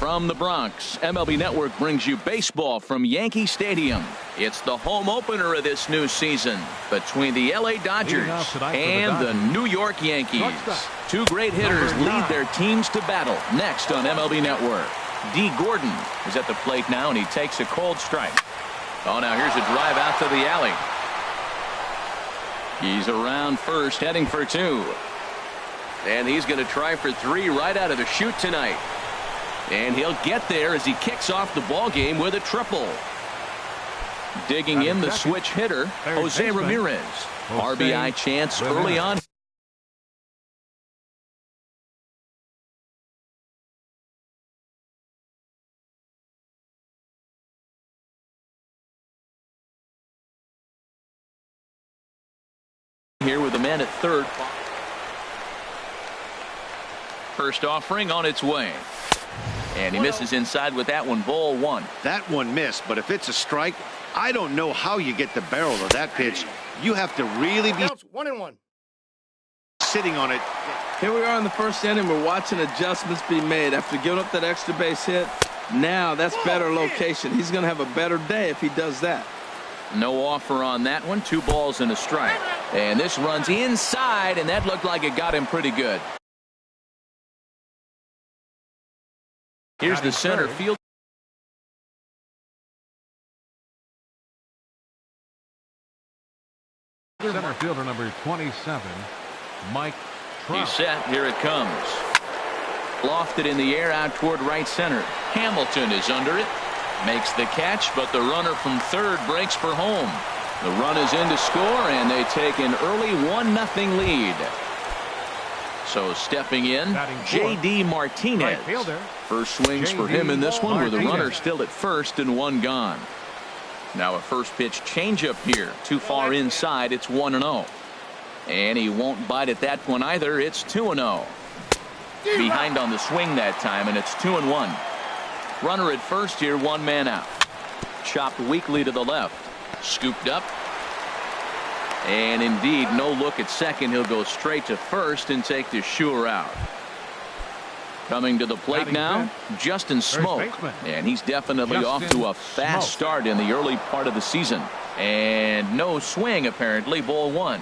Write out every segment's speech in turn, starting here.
From the Bronx, MLB Network brings you baseball from Yankee Stadium. It's the home opener of this new season between the LA Dodgers and the New York Yankees. Two great hitters lead their teams to battle next on MLB Network. D. Gordon is at the plate now, and he takes a cold strike. Oh, now here's a drive out to the alley. He's around first, heading for two. And he's going to try for three right out of the chute tonight. And he'll get there as he kicks off the ball game with a triple. Digging in the switch hitter, Jose Ramirez. RBI chance early on. Here with the man at third. First offering on its way. And he misses inside with that one. Ball one. That one missed, but if it's a strike, I don't know how you get the barrel of that pitch. You have to really be 1-1. sitting on it. Here we are in the first inning. We're watching adjustments be made after giving up that extra base hit. Now that's better location. He's going to have a better day if he does that. No offer on that one. 2 balls and a strike. And this runs inside, and that looked like it got him pretty good. Here's the center field. Center fielder number 27, Mike Trout. He's set. Here it comes. Lofted in the air out toward right center. Hamilton is under it. Makes the catch, but the runner from third breaks for home. The run is in to score, and they take an early 1-0 lead. So stepping in, J.D. Martinez. First swings for him in this one with a runner still at first and 1 gone. Now a first pitch changeup here. Too far inside. It's 1-0. And he won't bite at that one either. It's 2-0. Behind on the swing that time, and it's 2-1. Runner at first here, 1 man out. Chopped weakly to the left. Scooped up. And indeed, no look at second. He'll go straight to first and take the sure out. Coming to the plate now, Justin Smoke. And he's definitely off to a fast start in the early part of the season. And no swing, apparently. Ball 1.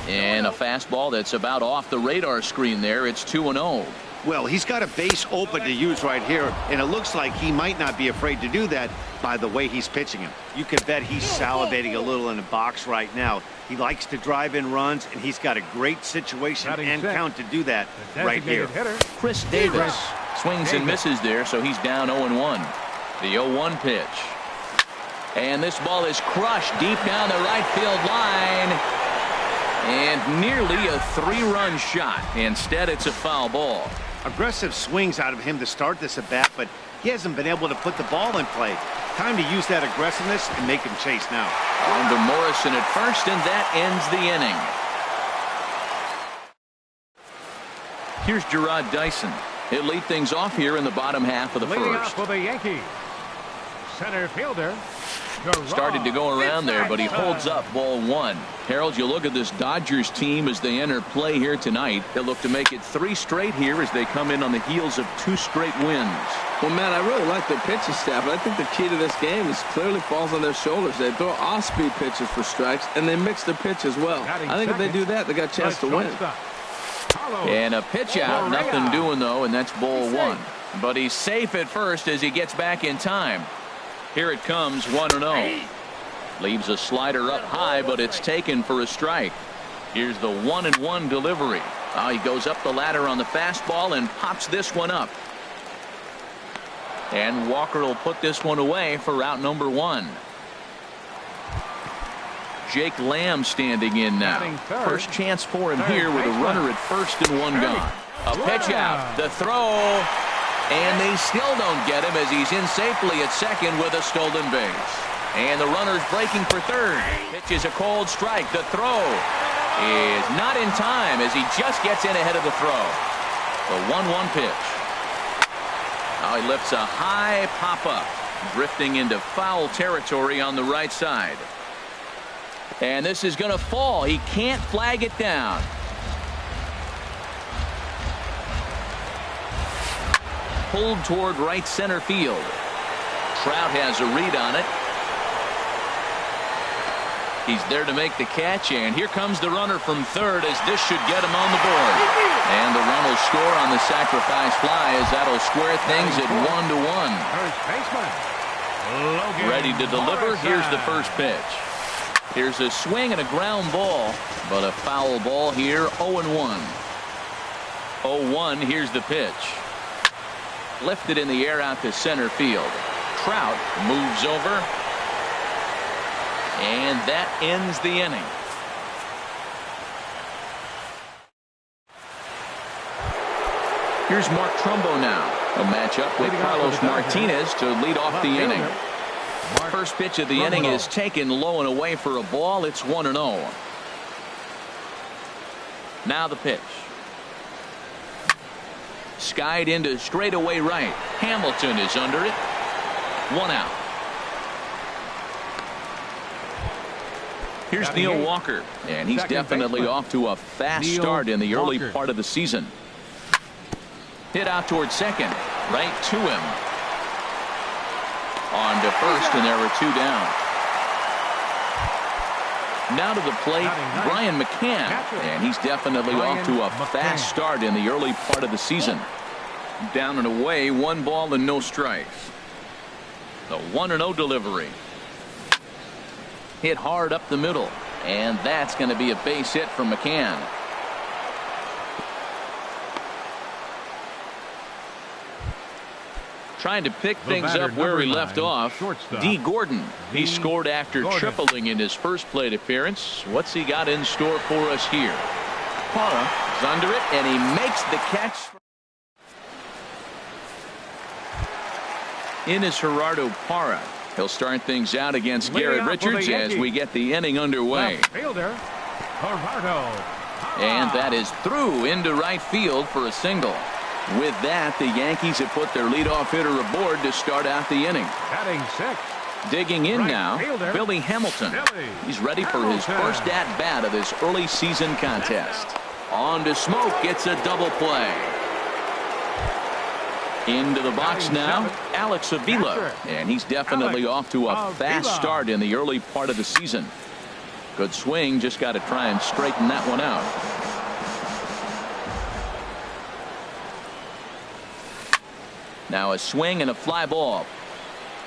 And a fastball that's about off the radar screen there. It's 2-0. Well, he's got a base open to use right here, and it looks like he might not be afraid to do that by the way he's pitching him. You can bet he's salivating a little in the box right now. He likes to drive in runs, and he's got a great situation and count to do that right here. Chris Davis swings and misses there, so he's down 0-1. The 0-1 pitch. And this ball is crushed deep down the right field line. And nearly a 3-run shot. Instead, it's a foul ball. Aggressive swings out of him to start this at bat, but he hasn't been able to put the ball in play. Time to use that aggressiveness and make him chase now. On to Morrison at first, and that ends the inning. Here's Gerard Dyson. He'll lead things off here in the bottom half of the first. For the Yankees, center fielder. Started to go around there, but he holds up. Ball 1. Harold, you look at this Dodgers team as they enter play here tonight. They'll look to make it 3 straight here as they come in on the heels of 2 straight wins. Well, Matt, I really like their pitching staff, but I think the key to this game is clearly falls on their shoulders. They throw off-speed pitches for strikes, and they mix the pitch as well. I think if they do that, they got a chance to win. And a pitch out, nothing doing though, and that's ball 1. But he's safe at first as he gets back in time. Here it comes, 1-0. Leaves a slider up high, but it's taken for a strike. Here's the 1-1 delivery. He goes up the ladder on the fastball and pops this one up. And Walker will put this one away for out number 1. Jake Lamb standing in now. First chance for him here with a runner at first and 1 gone. A pitch out, the throw. And they still don't get him as he's in safely at second with a stolen base. And the runner's breaking for third. Pitch is a cold strike. The throw is not in time as he just gets in ahead of the throw. The 1-1 pitch. Now he lifts a high pop-up, drifting into foul territory on the right side. And this is going to fall. He can't flag it down. pulled toward right center field. Trout has a read on it. He's there to make the catch, and here comes the runner from third as this should get him on the board. And the run will score on the sacrifice fly as that'll square things at 1-1. Ready to deliver. Here's the first pitch. Here's a swing and a ground ball, but a foul ball here. 0-1. 0-1. Here's the pitch. Lifted in the air out to center field. Trout moves over. And that ends the inning. Here's Mark Trumbo now. A matchup with Carlos Martinez to lead off the inning. First pitch of the inning is taken low and away for a ball. It's 1-0. Now the pitch. Skied into straightaway right. Hamilton is under it. 1 out. Here's Neil Walker, and he's definitely off to a fast start in the early part of the season. Hit out towards second, right to him. On to first, and there were 2 down. Now to the plate, Brian McCann, and he's definitely off to a fast start in the early part of the season. Down and away, 1 ball and no strikes. The 1-0 delivery. Hit hard up the middle, and that's going to be a base hit from McCann. Trying to pick things up where he left off. D. Gordon. He scored after tripling in his first plate appearance. What's he got in store for us here? Parra is under it, and he makes the catch. In is Gerardo Parra. He'll start things out against Garrett Richards as we get the inning underway. And that is through into right field for a single. With that, the Yankees have put their leadoff hitter aboard to start out the inning. Digging in now, Billy Hamilton. He's ready for his first at-bat of this early season contest. On to Smoke, gets a double play. Into the box now, Alex Avila, and he's definitely off to a fast start in the early part of the season. Good swing, just got to try and straighten that one out. Now a swing and a fly ball.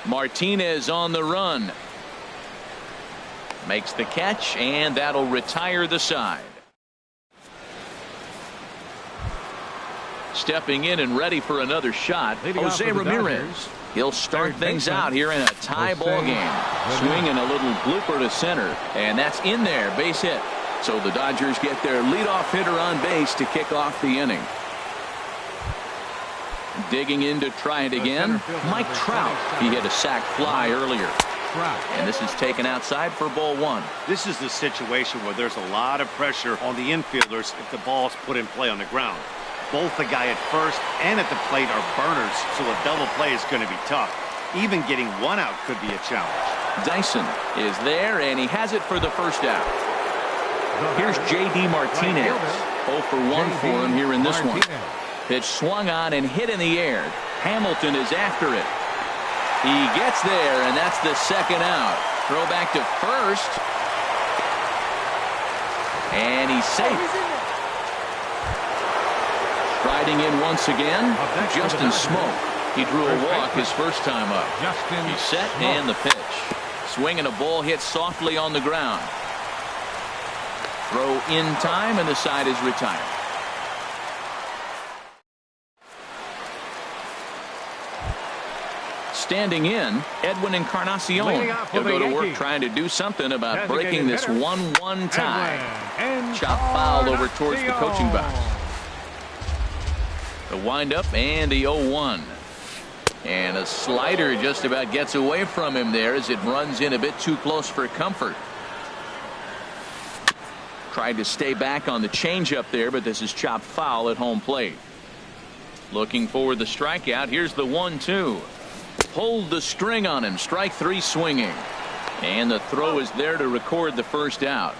Martinez on the run. Makes the catch, and that'll retire the side. Stepping in and ready for another shot, Jose Ramirez. He'll start things out here in a tie ball game. Swinging a little blooper to center, and that's in there, base hit. So the Dodgers get their leadoff hitter on base to kick off the inning. Digging in to try it again, Mike Trout. He hit a sac fly earlier. And this is taken outside for ball 1. This is the situation where there's a lot of pressure on the infielders if the ball's put in play on the ground. Both the guy at first and at the plate are burners, so a double play is going to be tough. Even getting 1 out could be a challenge. Dyson is there, and he has it for the first out. Here's J.D. Martinez. 0 for 1 for him here in this one. Pitch swung on and hit in the air. Hamilton is after it. He gets there, and that's the second out. Throw back to first. And he's safe. Striding in once again, Justin Smoke. He drew a walk his first time up. He's set, and the pitch. Swing and a ball hit softly on the ground. Throw in time, and the side is retired. Standing in, Edwin Encarnacion. He'll go to work trying to do something about breaking this 1-1 tie. Chop foul over towards the coaching box. The windup and the 0-1. And a slider just about gets away from him there as it runs in a bit too close for comfort. Tried to stay back on the changeup there, but this is chopped foul at home plate. Looking for the strikeout. Here's the 1-2. Pulled the string on him. Strike 3 swinging. And the throw is there to record the first out.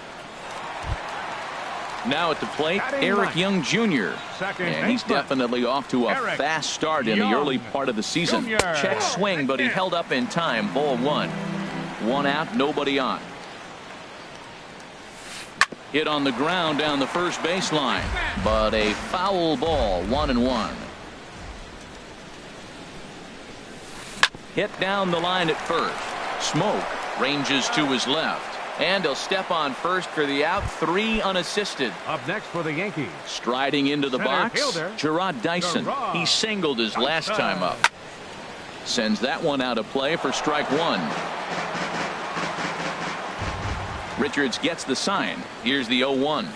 Now at the plate, Eric Young Jr. And he's definitely off to a fast start in the early part of the season. Check swing, but he held up in time. Ball one. One out, nobody on. Hit on the ground down the first baseline, but a foul ball. 1-1. Hit down the line at first. Smoke ranges to his left. And he'll step on first for the out. 3 unassisted. Up next for the Yankees. Striding into the box, Gerard Dyson. He singled his last time up. Sends that one out of play for strike one. Richards gets the sign. Here's the 0-1.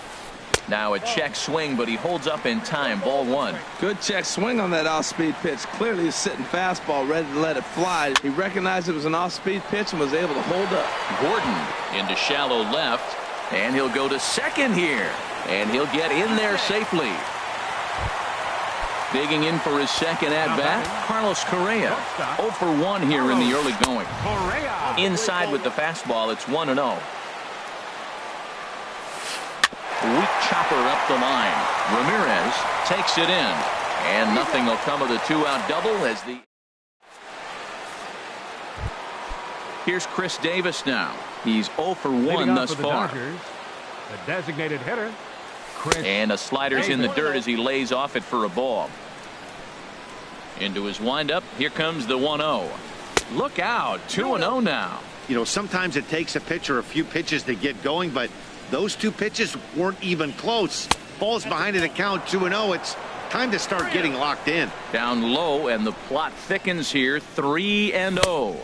Now a check swing, but he holds up in time. Ball one. Good check swing on that off-speed pitch. Clearly a sitting fastball ready to let it fly. He recognized it was an off-speed pitch and was able to hold up. Gordon into shallow left, and he'll go to second here, and he'll get in there safely. Digging in for his second at-bat, Carlos Correa. 0 for 1 here in the early going. Inside with the fastball, it's 1-0. Weak chopper up the line. Ramirez takes it in, and nothing will come of the 2-out double as the. Here's Chris Davis now. He's 0 for 1 thus far. Dodgers, the designated hitter, Chris and a slider's in the dirt as he lays off it for a ball. Into his windup. Here comes the 1-0. Look out. 2-0 now. You know, sometimes it takes a pitcher a few pitches to get going, but those 2 pitches weren't even close. Ball's behind in the count. 2-0. It's time to start getting locked in. Down low, and the plot thickens here. 3-0.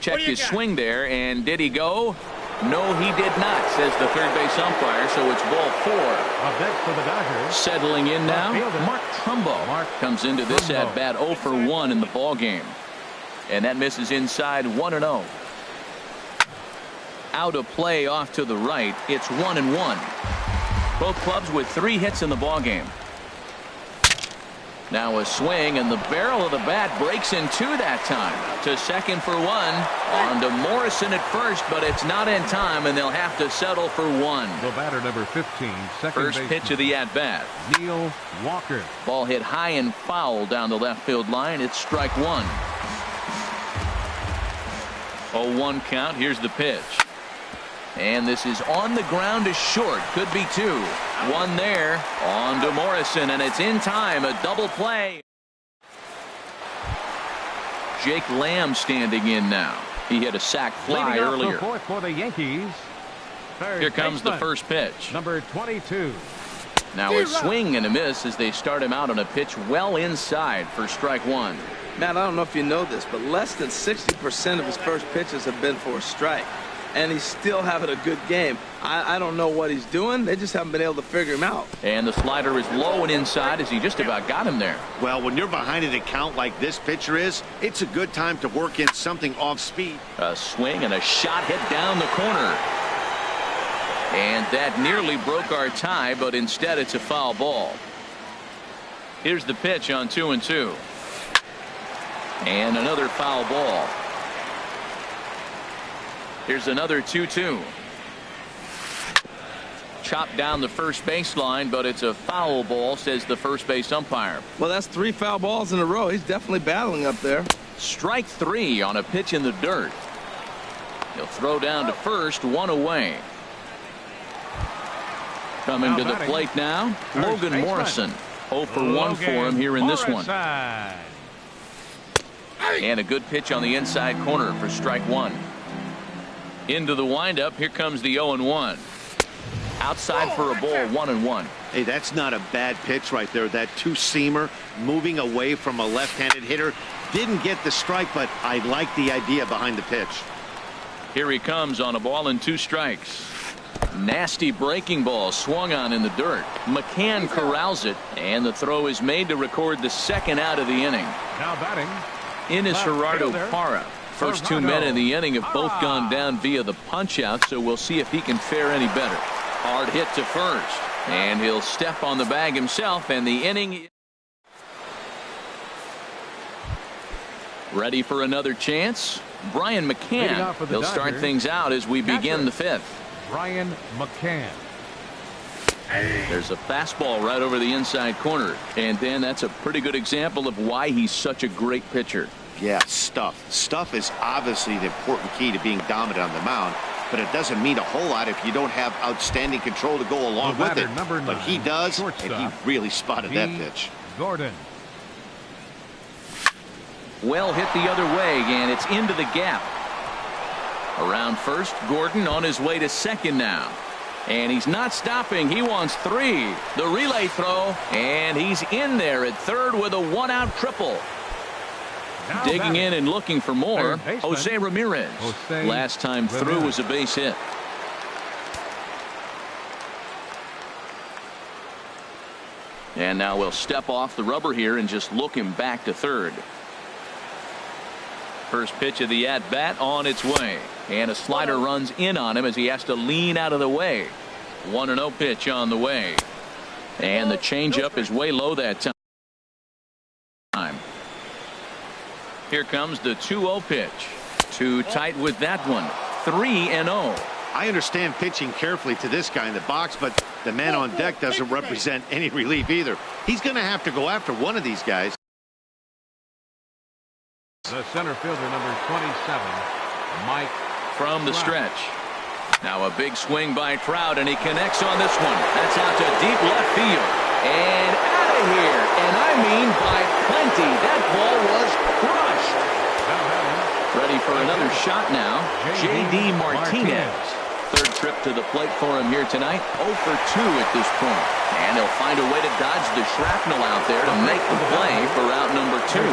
Check his swing there, and did he go? No, he did not, says the third base umpire, so it's ball 4. Up next for the Dodgers. Settling in now, Mark Trumbo comes into this at-bat 0 for 1 in the ball game. And that misses inside. 1-0. Out of play off to the right. It's 1-1. Both clubs with 3 hits in the ball game. Now a swing, and the barrel of the bat breaks in 2 that time. To second for 1. On to Morrison at first, but it's not in time, and they'll have to settle for 1. The batter, number 15, second First baseman, pitch of the at-bat. Neil Walker. Ball hit high and foul down the left field line. It's strike 1. 0-1 count. Here's the pitch. And this is on the ground to short. Could be 2. 1 there. On to Morrison, and it's in time. A double play. Jake Lamb standing in now. He hit a sac fly earlier. Fourth for the Yankees. Here comes the first pitch. Number 22. Now a swing and a miss as they start him out on a pitch well inside for strike 1. Matt, I don't know if you know this, but less than 60% of his first pitches have been for a strike. And he's still having a good game. I don't know what he's doing. They just haven't been able to figure him out. And the slider is low and inside as he just about got him there. Well, when you're behind in a count like this pitcher is, it's a good time to work in something off speed. A swing and a shot hit down the corner. And that nearly broke our tie, but instead it's a foul ball. Here's the pitch on 2-2. And another foul ball. Here's another 2-2. Chopped down the first baseline, but it's a foul ball, says the first base umpire. Well, that's 3 foul balls in a row. He's definitely battling up there. Strike 3 on a pitch in the dirt. He'll throw down to first. 1 away. Coming to the plate now, Logan Morrison. 0 for 1 for him here in this one. And a good pitch on the inside corner for strike 1. Into the windup. Here comes the 0-1. Outside for a ball. 1-1. Hey, that's not a bad pitch right there. That 2-seamer moving away from a left-handed hitter. Didn't get the strike, but I like the idea behind the pitch. Here he comes on a ball and 2 strikes. Nasty breaking ball swung on in the dirt. McCann corrals it, and the throw is made to record the second out of the inning. Now batting, Innis Gerardo Parra. First 2 men in the inning have both gone down via the punch-out, so we'll see if he can fare any better. Hard hit to first, and he'll step on the bag himself, and the inning. Ready for another chance? Brian McCann. He'll start things out as we begin the 5th. Brian McCann. There's a fastball right over the inside corner. And Dan, that's a pretty good example of why he's such a great pitcher. Yeah, stuff. Stuff is obviously the important key to being dominant on the mound, but it doesn't mean a whole lot if you don't have outstanding control to go along with it. But he does, and he really spotted that pitch. Gordon. Well hit the other way, and it's into the gap. Around first, Gordon on his way to second now. And he's not stopping. He wants 3. The relay throw, and he's in there at third with a 1-out triple. Now Digging in and looking for more, Jose Ramirez. Jose Last time through was a base hit. And now we'll step off the rubber here and just look him back to third. First pitch of the at-bat on its way. And a slider runs in on him as he has to lean out of the way. 1-0 pitch on the way. And the changeup is way low that time. Here comes the 2-0 pitch. Too tight with that one. 3-0. I understand pitching carefully to this guy in the box, but the man on deck doesn't represent any relief either. He's going to have to go after one of these guys. The center fielder, number 27, Mike. From the stretch. Now a big swing by Trout, and he connects on this one. That's out to deep left field. And out of here. And I mean by plenty. That ball was crushed. Ready for another shot now. J.D. Martinez. Third trip to the plate for him here tonight. 0 for 2 at this point. And he'll find a way to dodge the shrapnel out there to make the play for out number 2.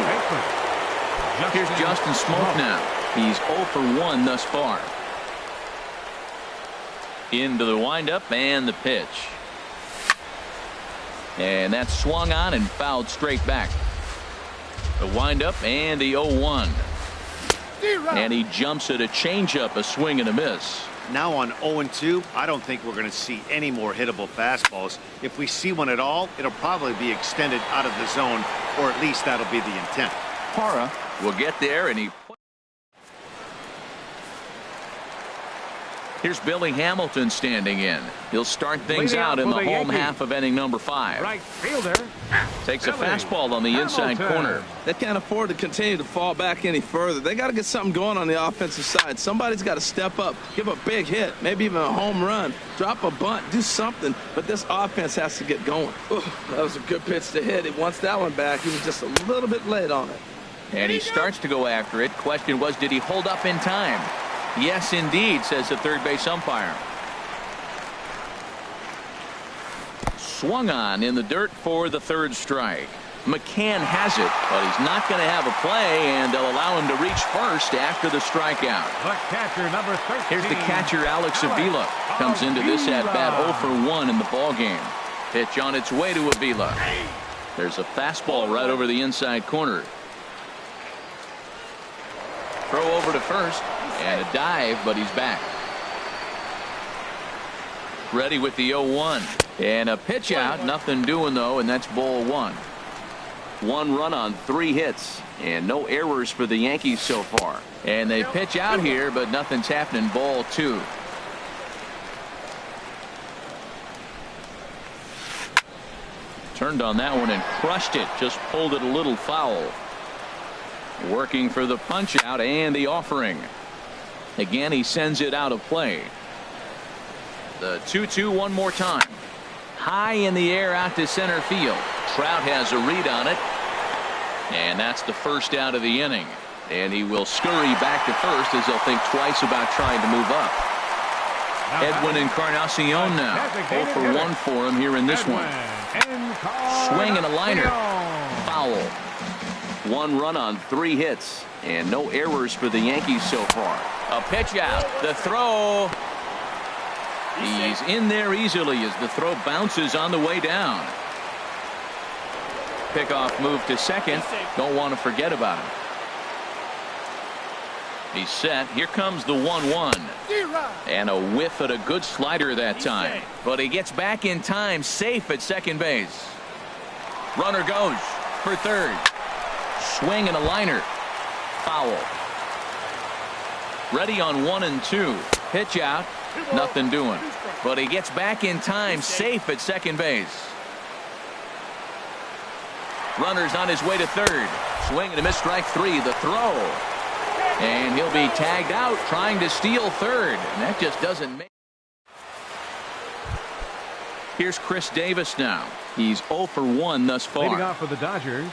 Here's Justin Smoke now. He's 0 for 1 thus far. Into the windup and the pitch. And that's swung on and fouled straight back. The windup and the 0-1. And he jumps at a changeup, a swing and a miss. Now on 0-2, I don't think we're going to see any more hittable fastballs. If we see one at all, it'll probably be extended out of the zone, or at least that'll be the intent. Parra will get there, and he. Here's Billy Hamilton standing in. He'll start things out in the home half of inning number 5. Right fielder. Takes a fastball on the inside corner. They can't afford to continue to fall back any further. They got to get something going on the offensive side. Somebody's got to step up, give a big hit, maybe even a home run, drop a bunt, do something. But this offense has to get going. Ooh, that was a good pitch to hit. He wants that one back. He was just a little bit late on it. And he starts to go after it. Question was, did he hold up in time? Yes, indeed, says the third base umpire. Swung on in the dirt for the third strike. McCann has it, but he's not going to have a play, and they'll allow him to reach first after the strikeout. The catcher, number 13. Here's the catcher, Alex Avila. Comes into this at-bat 0 for 1 in the ballgame. Pitch on its way to Avila. There's a fastball right over the inside corner. Throw over to first. And a dive, but he's back. Ready with the 0-1. And a pitch out. Nothing doing, though, and that's ball 1. 1 run on 3 hits. And no errors for the Yankees so far. And they pitch out here, but nothing's happening. Ball 2. Turned on that one and crushed it. Just pulled it a little foul. Working for the punch out and the offering. Again, he sends it out of play. The 2-2 one more time. High in the air out to center field. Trout has a read on it. And that's the first out of the inning. And he will scurry back to first as they'll think twice about trying to move up. Edwin Encarnacion now. 0 for 1 for him here in this one. Swing and a liner. Foul. 1 run on 3 hits. And no errors for the Yankees so far. A pitch out. The throw. He's in there easily as the throw bounces on the way down. Pickoff move to second. Don't want to forget about him. He's set. Here comes the 1-1. And a whiff at a good slider that time. But he gets back in time, safe at second base. Runner goes for third. Swing and a liner. Foul. Ready on 1 and 2. Pitch out. Nothing doing. But he gets back in time, safe at second base. Runner's on his way to third. Swing and a miss, strike three. The throw. And he'll be tagged out trying to steal third. And that just doesn't make. Here's Chris Davis now. He's 0 for 1 thus far. Leading off for the Dodgers,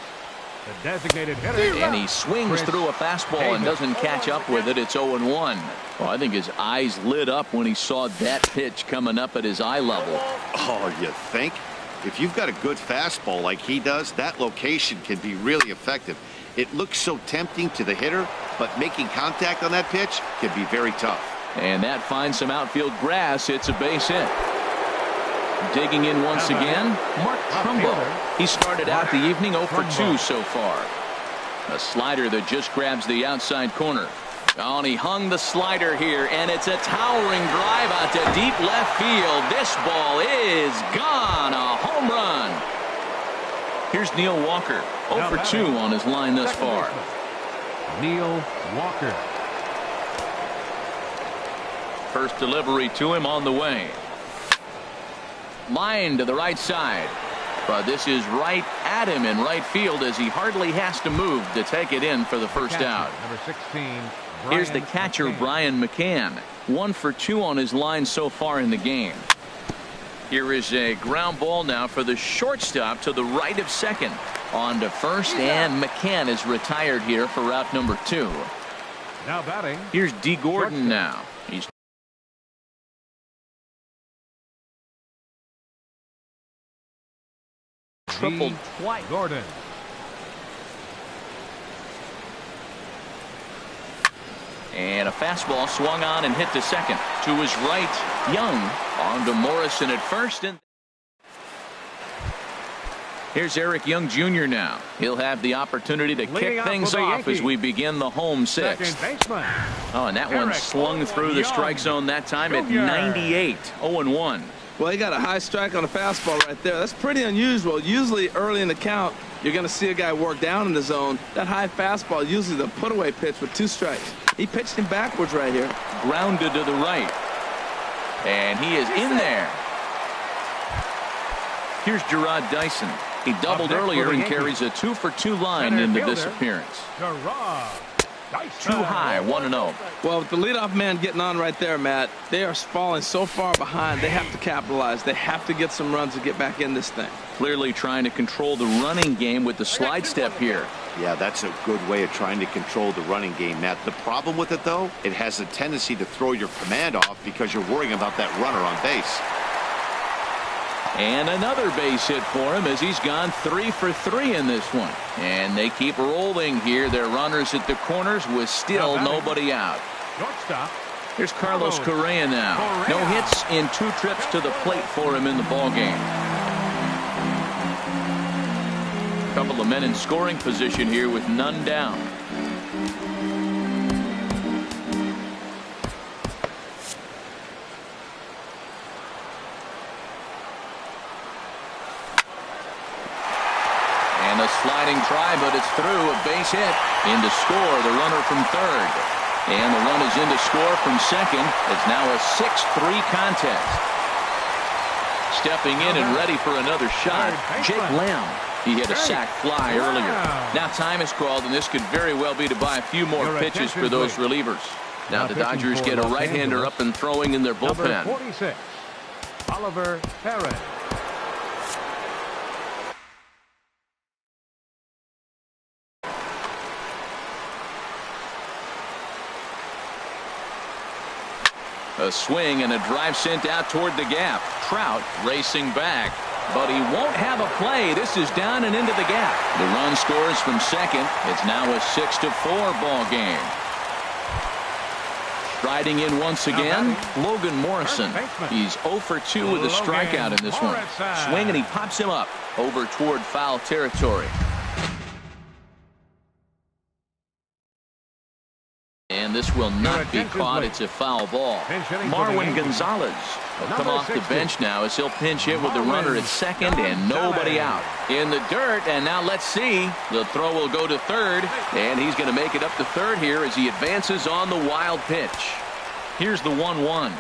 the designated hitter. And he swings through a fastball and doesn't catch up with it. It's 0-1. Well, I think his eyes lit up when he saw that pitch coming up at his eye level. Oh, you think? If you've got a good fastball like he does, that location can be really effective. It looks so tempting to the hitter, but making contact on that pitch can be very tough. And that finds some outfield grass. It's a base hit. Digging in once again, Mark Trumbo. He started out the evening 0 for 2 so far. A slider that just grabs the outside corner. Oh, and he hung the slider here, and it's a towering drive out to deep left field. This ball is gone. A home run. Here's Neil Walker. 0 for 2 on his line thus far. Neil Walker. First delivery to him on the way. Line to the right side. But this is right at him in right field as he hardly has to move to take it in for the first out. Number 16. Here's the catcher, Brian McCann. 1 for 2 on his line so far in the game. Here is a ground ball now for the shortstop to the right of second. On to first, and McCann is retired here for route number 2. Now batting. Here's D. Gordon now. He's tripled twice. Gordon. And a fastball swung on and hit to second. To his right, Young. On to Morrison at first. And here's Eric Young Jr. now. He'll have the opportunity to kick things off as we begin the home sixth. Oh, and that one slung through the strike zone that time at 98. 0-1. Well, he got a high strike on a fastball right there. That's pretty unusual. Usually early in the count, you're going to see a guy work down in the zone. That high fastball, usually the put-away pitch with 2 strikes. He pitched him backwards right here. Grounded to the right. And he is in there. Here's Gerard Dyson. He doubled earlier and carries a 2 for 2 line into this appearance. Too high, 1-0. Well, with the leadoff man getting on right there, Matt, they are falling so far behind. They have to capitalize. They have to get some runs to get back in this thing. Clearly trying to control the running game with the slide step here. Yeah, that's a good way of trying to control the running game, Matt. The problem with it, though, it has a tendency to throw your command off because you're worrying about that runner on base. And another base hit for him as he's gone 3 for 3 in this one. And they keep rolling here. Their runners at the corners with still nobody out. Here's Carlos Correa now. No hits in 2 trips to the plate for him in the ballgame. Couple of men in scoring position here with none down. And a sliding try, but it's through. A base hit. In to score, the runner from third. And the run is in to score from second. It's now a 6-3 contest. Stepping in and ready for another shot, Jake Lamb. He hit a sac fly earlier. Now time is called, and this could very well be to buy a few more pitches for those relievers. Now the Dodgers get a right-hander up and throwing in their bullpen. Number 46, Oliver Perez. A swing and a drive sent out toward the gap. Trout racing back, but he won't have a play. This is down and into the gap. The run scores from second. It's now a 6-4 ball game. Striding in once again, Logan Morrison. He's 0 for 2 with a strikeout in this one. Swing and he pops him up over toward foul territory. And this will not be caught. It's a foul ball. Marwin Gonzalez will come off the bench now as he'll pinch hit with the runner at second and nobody out. In the dirt, and now let's see. The throw will go to third, and he's going to make it up to third here as he advances on the wild pitch. Here's the 1-1.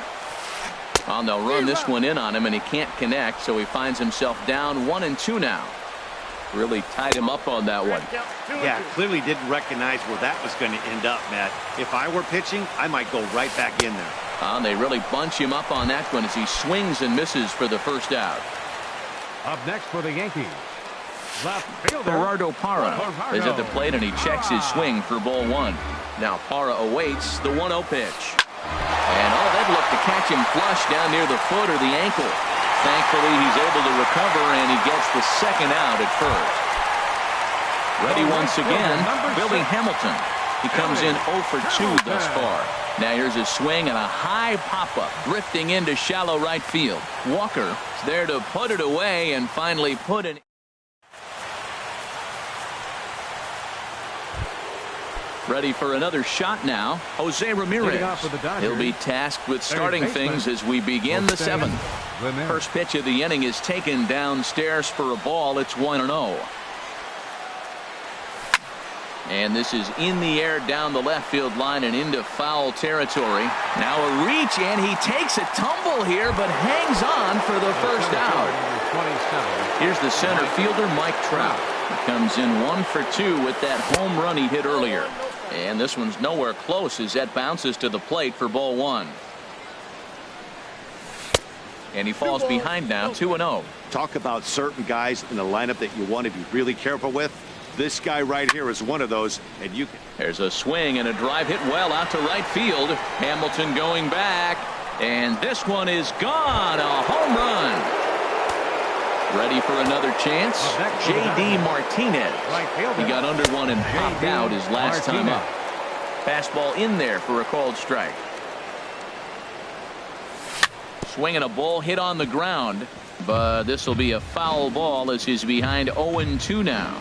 Well, they'll run this one in on him, and he can't connect, so he finds himself down 1-2 now. Really tied him up on that one. Yeah, clearly didn't recognize where that was going to end up, Matt. If I were pitching, I might go right back in there. They really bunch him up on that one as he swings and misses for the first out. Up next for the Yankees, left fielder Gerardo Parra is at the plate, and he checks his swing for ball one. Now Parra awaits the 1-0 pitch. And they'd look to catch him flush down near the foot or the ankle. Thankfully, he's able to recover, and he gets the second out at first. Ready once again, Billy Hamilton. He comes in 0 for 2 thus far. Now here's a swing and a high pop-up, drifting into shallow right field. Walker is there to put it away and finally put it. Ready for another shot now, Jose Ramirez. He'll be tasked with starting things as we begin the 7th. First pitch of the inning is taken downstairs for a ball. It's 1-0. And this is in the air down the left field line and into foul territory. Now a reach, and he takes a tumble here, but hangs on for the first out. Here's the center fielder, Mike Trout. He comes in 1 for 2 with that home run he hit earlier. And this one's nowhere close as that bounces to the plate for ball 1. And he falls behind now, 2-0. Talk about certain guys in the lineup that you want to be really careful with. This guy right here is one of those, and you can. There's a swing and a drive hit well out to right field. Hamilton going back, and this one is gone. A home run. Ready for another chance. J.D. Martinez. He got under one and popped out his last time up. Fastball in there for a called strike. Swinging a ball hit on the ground, but this will be a foul ball as he's behind 0-2 now.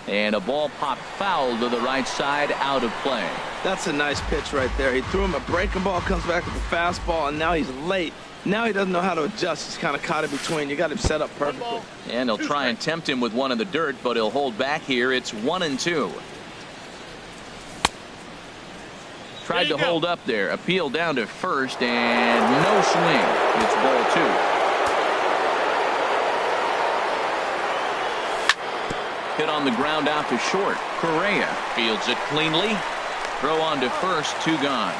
And a ball popped foul to the right side, out of play. That's a nice pitch right there. He threw him a breaking ball, comes back with a fastball, and now he's late. Now he doesn't know how to adjust. He's kind of caught in between. You got him set up perfectly. And they'll try and tempt him with one in the dirt, but he'll hold back here. It's 1-2. Tried to hold up there. Appeal down to first, and no swing. It's ball 2. Hit on the ground out to short. Correa fields it cleanly. Throw on to first, 2 gone.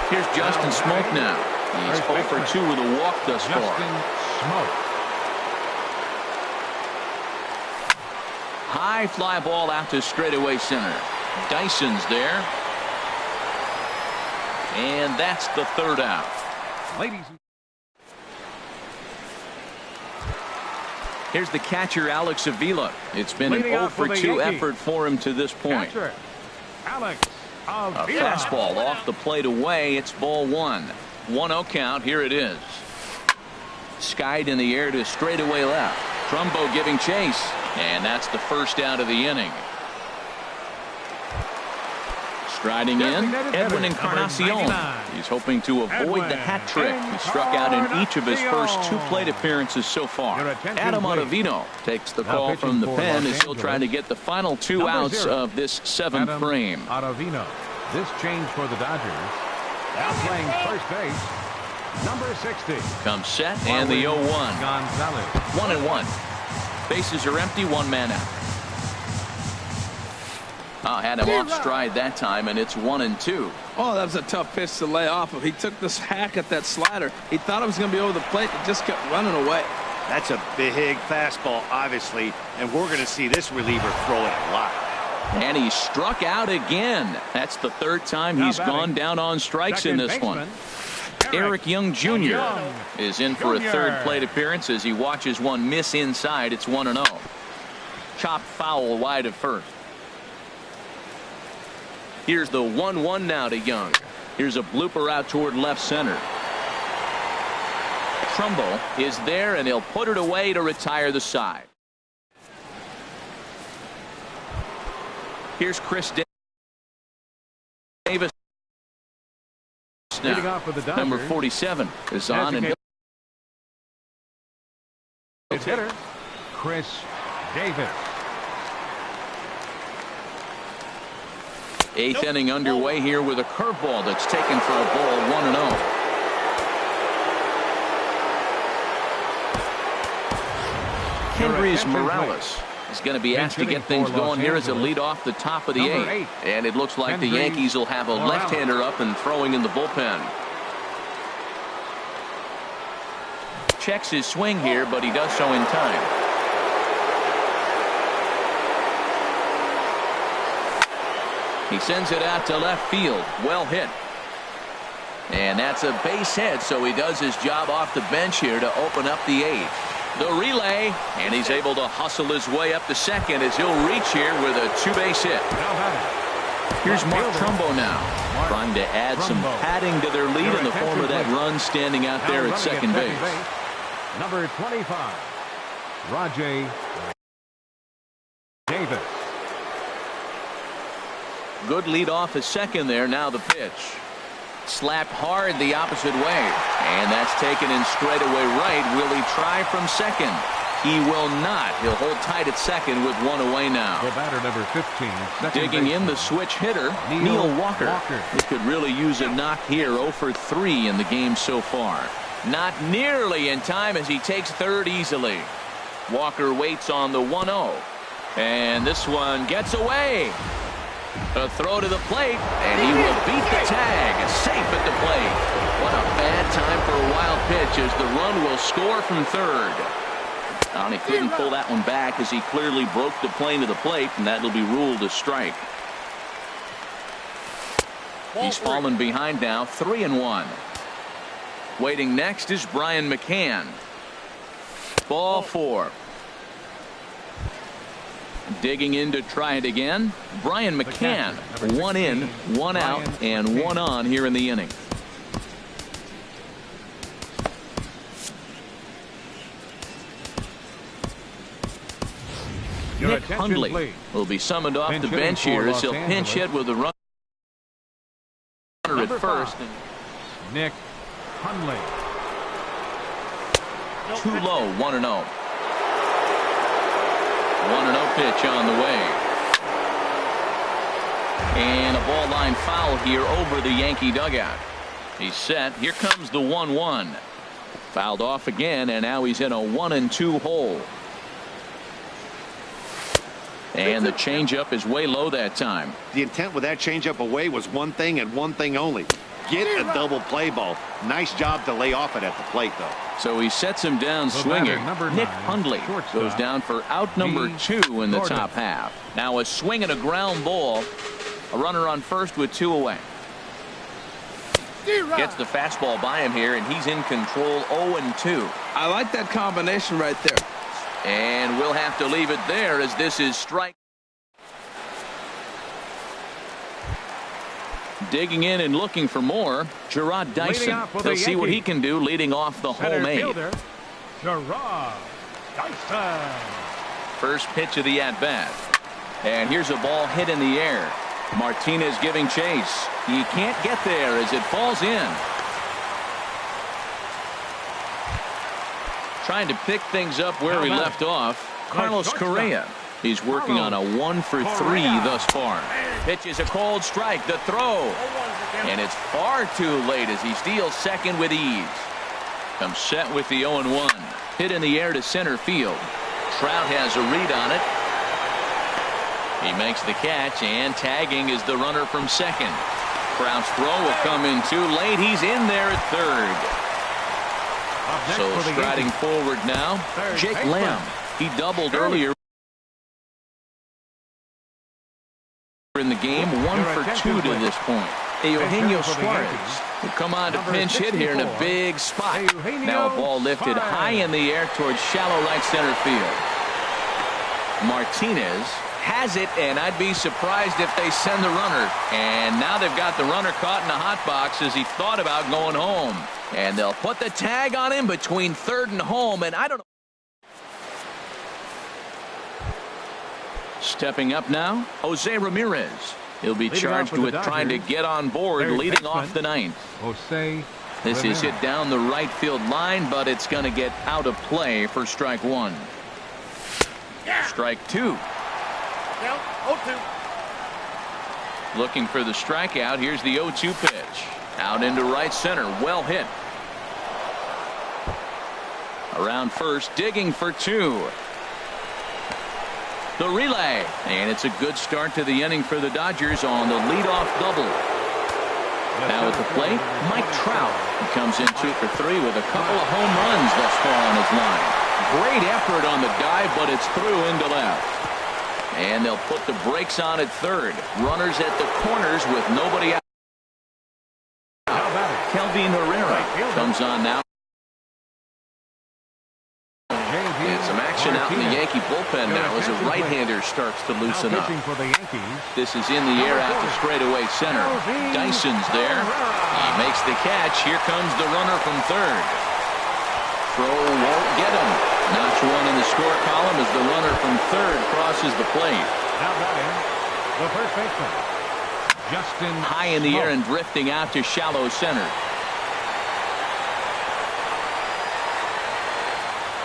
Here's Justin Smoke now. He's 0 for 2 with a walk thus far. High fly ball out to straightaway center. Dyson's there. And that's the 3rd out. Ladies. Here's the catcher, Alex Avila. It's been an 0 for 2 effort for him to this point. A fastball off the plate away. It's ball 1. 1-0 count. Here it is. Skied in the air to straightaway left. Trumbo giving chase. And that's the first out of the inning. Striding in, Edwin Encarnacion. He's hoping to avoid the hat trick. He struck out in each of his first 2 plate appearances so far. Adam Ottavino takes the call from the pen as he'll try to get the final 2 outs of this 7th frame. Ottavino. This change for the Dodgers. Now playing first base, number 60. Comes set and the 0-1. Gonzalez. 1-1. Bases are empty, 1 man out. Had him off stride that time, and it's 1-2. Oh, that was a tough pitch to lay off of. He took this hack at that slider. He thought it was going to be over the plate. It just kept running away. That's a big fastball, obviously, and we're going to see this reliever throw it a lot. And he struck out again. That's the 3rd time he's gone down on strikes in this one. Eric Young Jr. is in for a 3rd plate appearance as he watches one miss inside. It's 1-0. Chopped foul wide of first. Here's the 1-1 now to Young. Here's a blooper out toward left center. Trumbo is there, and he'll put it away to retire the side. Here's Chris Davis now. Number 47 is on, and hitter Chris Davis. Eighth inning underway here with a curveball that's taken for a ball, 1-0. Kendrys Morales is going to be asked to get things going here as a lead off the top of the eighth. And it looks like the Yankees will have a left-hander up and throwing in the bullpen. Checks his swing here, but he does so in time. He sends it out to left field. Well hit. And that's a base hit, so he does his job off the bench here to open up the eighth. The relay, and he's able to hustle his way up to second as he'll reach here with a two-base hit. Here's Mark Trumbo now, trying to add some padding to their lead in the form of that run standing out there at second base. Number 25, Rajay Davis. Good lead off at second there. Now the pitch. Slapped hard the opposite way. And that's taken in straightaway right. Will he try from second? He will not. He'll hold tight at second with one away now. The batter, number 15. Digging in the switch hitter, Neil Walker. He could really use a knock here. 0 for 3 in the game so far. Not nearly in time as he takes third easily. Walker waits on the 1-0. And this one gets away. A throw to the plate, and he will beat the tag. Safe at the plate. What a bad time for a wild pitch as the run will score from third. And he couldn't pull that one back as he clearly broke the plane to the plate, and that'll be ruled a strike. He's fallen behind now, 3-1. Waiting next is Brian McCann. Ball 4. Digging in to try it again. Brian McCann. 1 in, 1 out, and 1 on here in the inning. Nick Hundley will be summoned off the bench here as he'll pinch hit with a runner at first. Nick Hundley. Too low, 1-0. 1-0 pitch on the way. And a ball line foul here over the Yankee dugout. He's set. Here comes the 1-1. Fouled off again, and now he's in a 1-2 hole. And the changeup is way low that time. The intent with that changeup away was one thing and one thing only. Get a double play ball. Nice job to lay off it at the plate, though. So he sets him down swinging. Nick Hundley goes down for out number 2 in the top half. Now a swing and a ground ball. A runner on first with 2 away. Gets the fastball by him here, and he's in control 0-2. I like that combination right there. And we'll have to leave it there as this is strike. Digging in and looking for more, Gerard Dyson. He'll see what he can do leading off the home eighth. Gerard Dyson. First pitch of the at-bat. And here's a ball hit in the air. Martinez giving chase. He can't get there as it falls in. Trying to pick things up where he left off. Carlos Correa. He's working on a 1 for 3 thus far. Pitch is a cold strike. The throw. And it's far too late as he steals second with ease. Comes set with the 0-1. Hit in the air to center field. Trout has a read on it. He makes the catch, and tagging is the runner from second. Trout's throw will come in too late. He's in there at third. So striding forward now, Jake Lamb. He doubled earlier in the game, 1 for 2 to this point. Eugenio Suarez will come on to pinch hit here in a big spot. Now a ball lifted high in the air towards shallow right center field. Martinez has it, and I'd be surprised if they send the runner. And now they've got the runner caught in the hot box as he thought about going home. And they'll put the tag on him between third and home, and I don't know. Stepping up now, Jose Ramirez. He'll be charged with trying to get on board leading off the ninth. This is hit down the right field line, but it's going to get out of play for strike 1. Strike 2. Looking for the strikeout. Here's the 0-2 pitch. Out into right center. Well hit. Around first, digging for 2. The relay. And it's a good start to the inning for the Dodgers on the leadoff double. Now at the plate, Mike Trout. He comes in 2 for 3 with a couple of home runs thus far on his line. Great effort on the dive, but it's through into left. And they'll put the brakes on at third. Runners at the corners with nobody out. Kelvin Herrera comes on now. And some action out in the Yankee bullpen now as a right-hander starts to loosen up. This is in the air out to straightaway center. Dyson's there. He makes the catch. Here comes the runner from third. Throw won't get him. Notch 1 in the score column as the runner from third crosses the plate. Now batting, the first baseman, Justin. High in the air and drifting out to shallow center.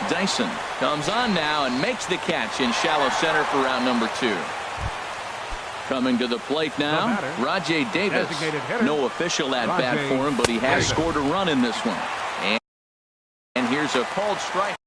Dyson comes on now and makes the catch in shallow center for round number 2. Coming to the plate now, Rajay Davis. No official at bat for him, but he has scored a run in this one. And here's a called strike.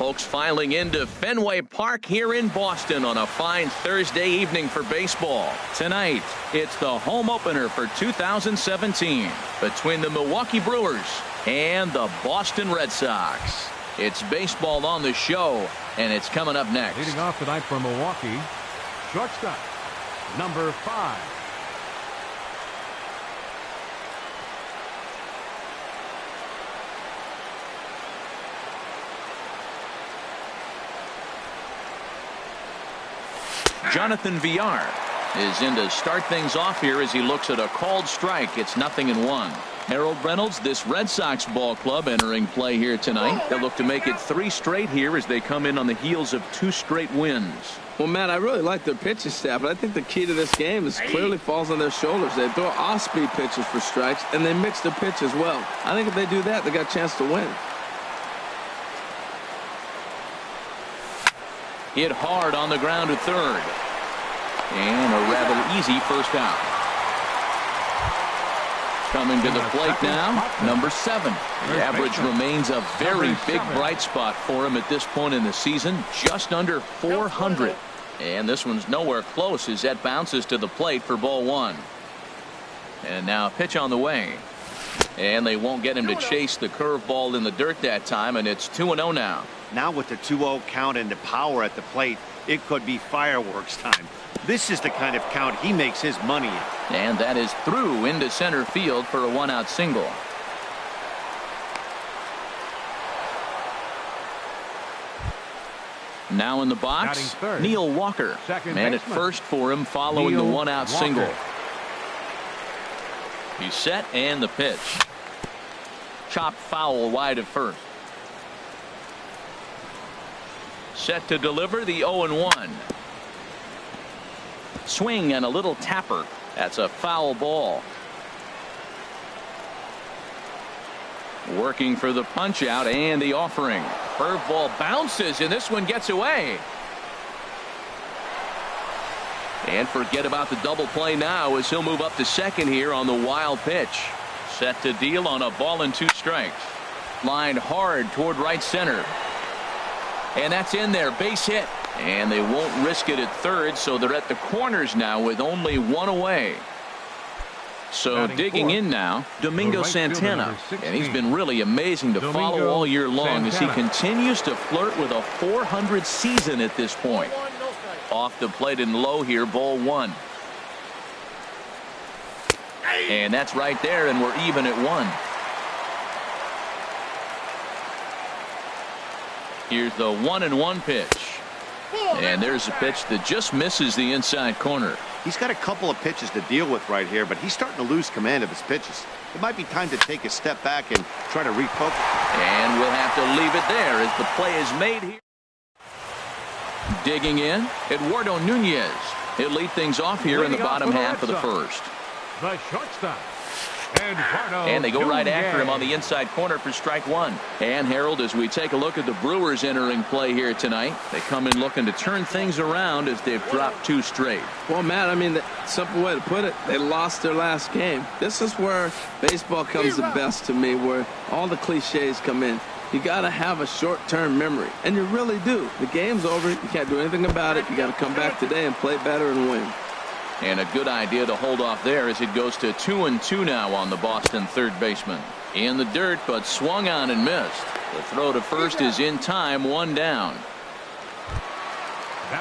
Folks filing into Fenway Park here in Boston on a fine Thursday evening for baseball. Tonight, it's the home opener for 2017 between the Milwaukee Brewers and the Boston Red Sox. It's baseball on the show, and it's coming up next. Leading off tonight for Milwaukee, shortstop, number 5. Jonathan Villar is in to start things off here as he looks at a called strike. It's 0-1. Harold Reynolds, this Red Sox ball club, entering play here tonight. They'll look to make it 3 straight here as they come in on the heels of 2 straight wins. Well, Matt, I really like their pitching staff, but I think the key to this game is clearly falls on their shoulders. They throw off-speed pitches for strikes, and they mix the pitch as well. I think if they do that, they got a chance to win. Hit hard on the ground to third. And a rather easy first out. Coming to the plate now, number 7. The average remains a very big bright spot for him at this point in the season, just under 400. And this one's nowhere close as that bounces to the plate for ball 1. And now a pitch on the way. And they won't get him to chase the curveball in the dirt that time, and it's 2-0 now. Now with the 2-0 count and the power at the plate, it could be fireworks time. This is the kind of count he makes his money in. And that is through into center field for a 1-out single. Now in the box, Neil Walker. Man at first for him following the 1-out single. He's set and the pitch. Chopped foul wide of first. Set to deliver the 0-1. Swing and a little tapper. That's a foul ball. Working for the punch out and the offering. Curveball bounces and this one gets away. And forget about the double play now as he'll move up to second here on the wild pitch. Set to deal on a ball and 2 strikes. Lined hard toward right center. And that's in there, base hit. And they won't risk it at third, so they're at the corners now with only 1 away. So digging in now, Domingo Santana. And he's been really amazing to follow all year long as he continues to flirt with a 400 season at this point. Off the plate and low here, ball 1. And that's right there, and we're even at 1. Here's the 1-1 pitch. And there's a pitch that just misses the inside corner. He's got a couple of pitches to deal with right here, but he's starting to lose command of his pitches. It might be time to take a step back and try to refocus. And we'll have to leave it there as the play is made here. Digging in, Eduardo Nunez. He'll lead things off here in the bottom half of the first. The shortstop, And they go right after him on the inside corner for strike 1. And Harold, as we take a look at the Brewers entering play here tonight, they come in looking to turn things around as they've dropped 2 straight. Well, Matt, I mean, the simple way to put it, they lost their last game. This is where baseball comes the best to me, where all the cliches come in. You got to have a short-term memory, and you really do. The game's over. You can't do anything about it. You got to come back today and play better and win. And a good idea to hold off there as it goes to 2-2 now on the Boston third baseman. In the dirt, but swung on and missed. The throw to first is in time, 1 down.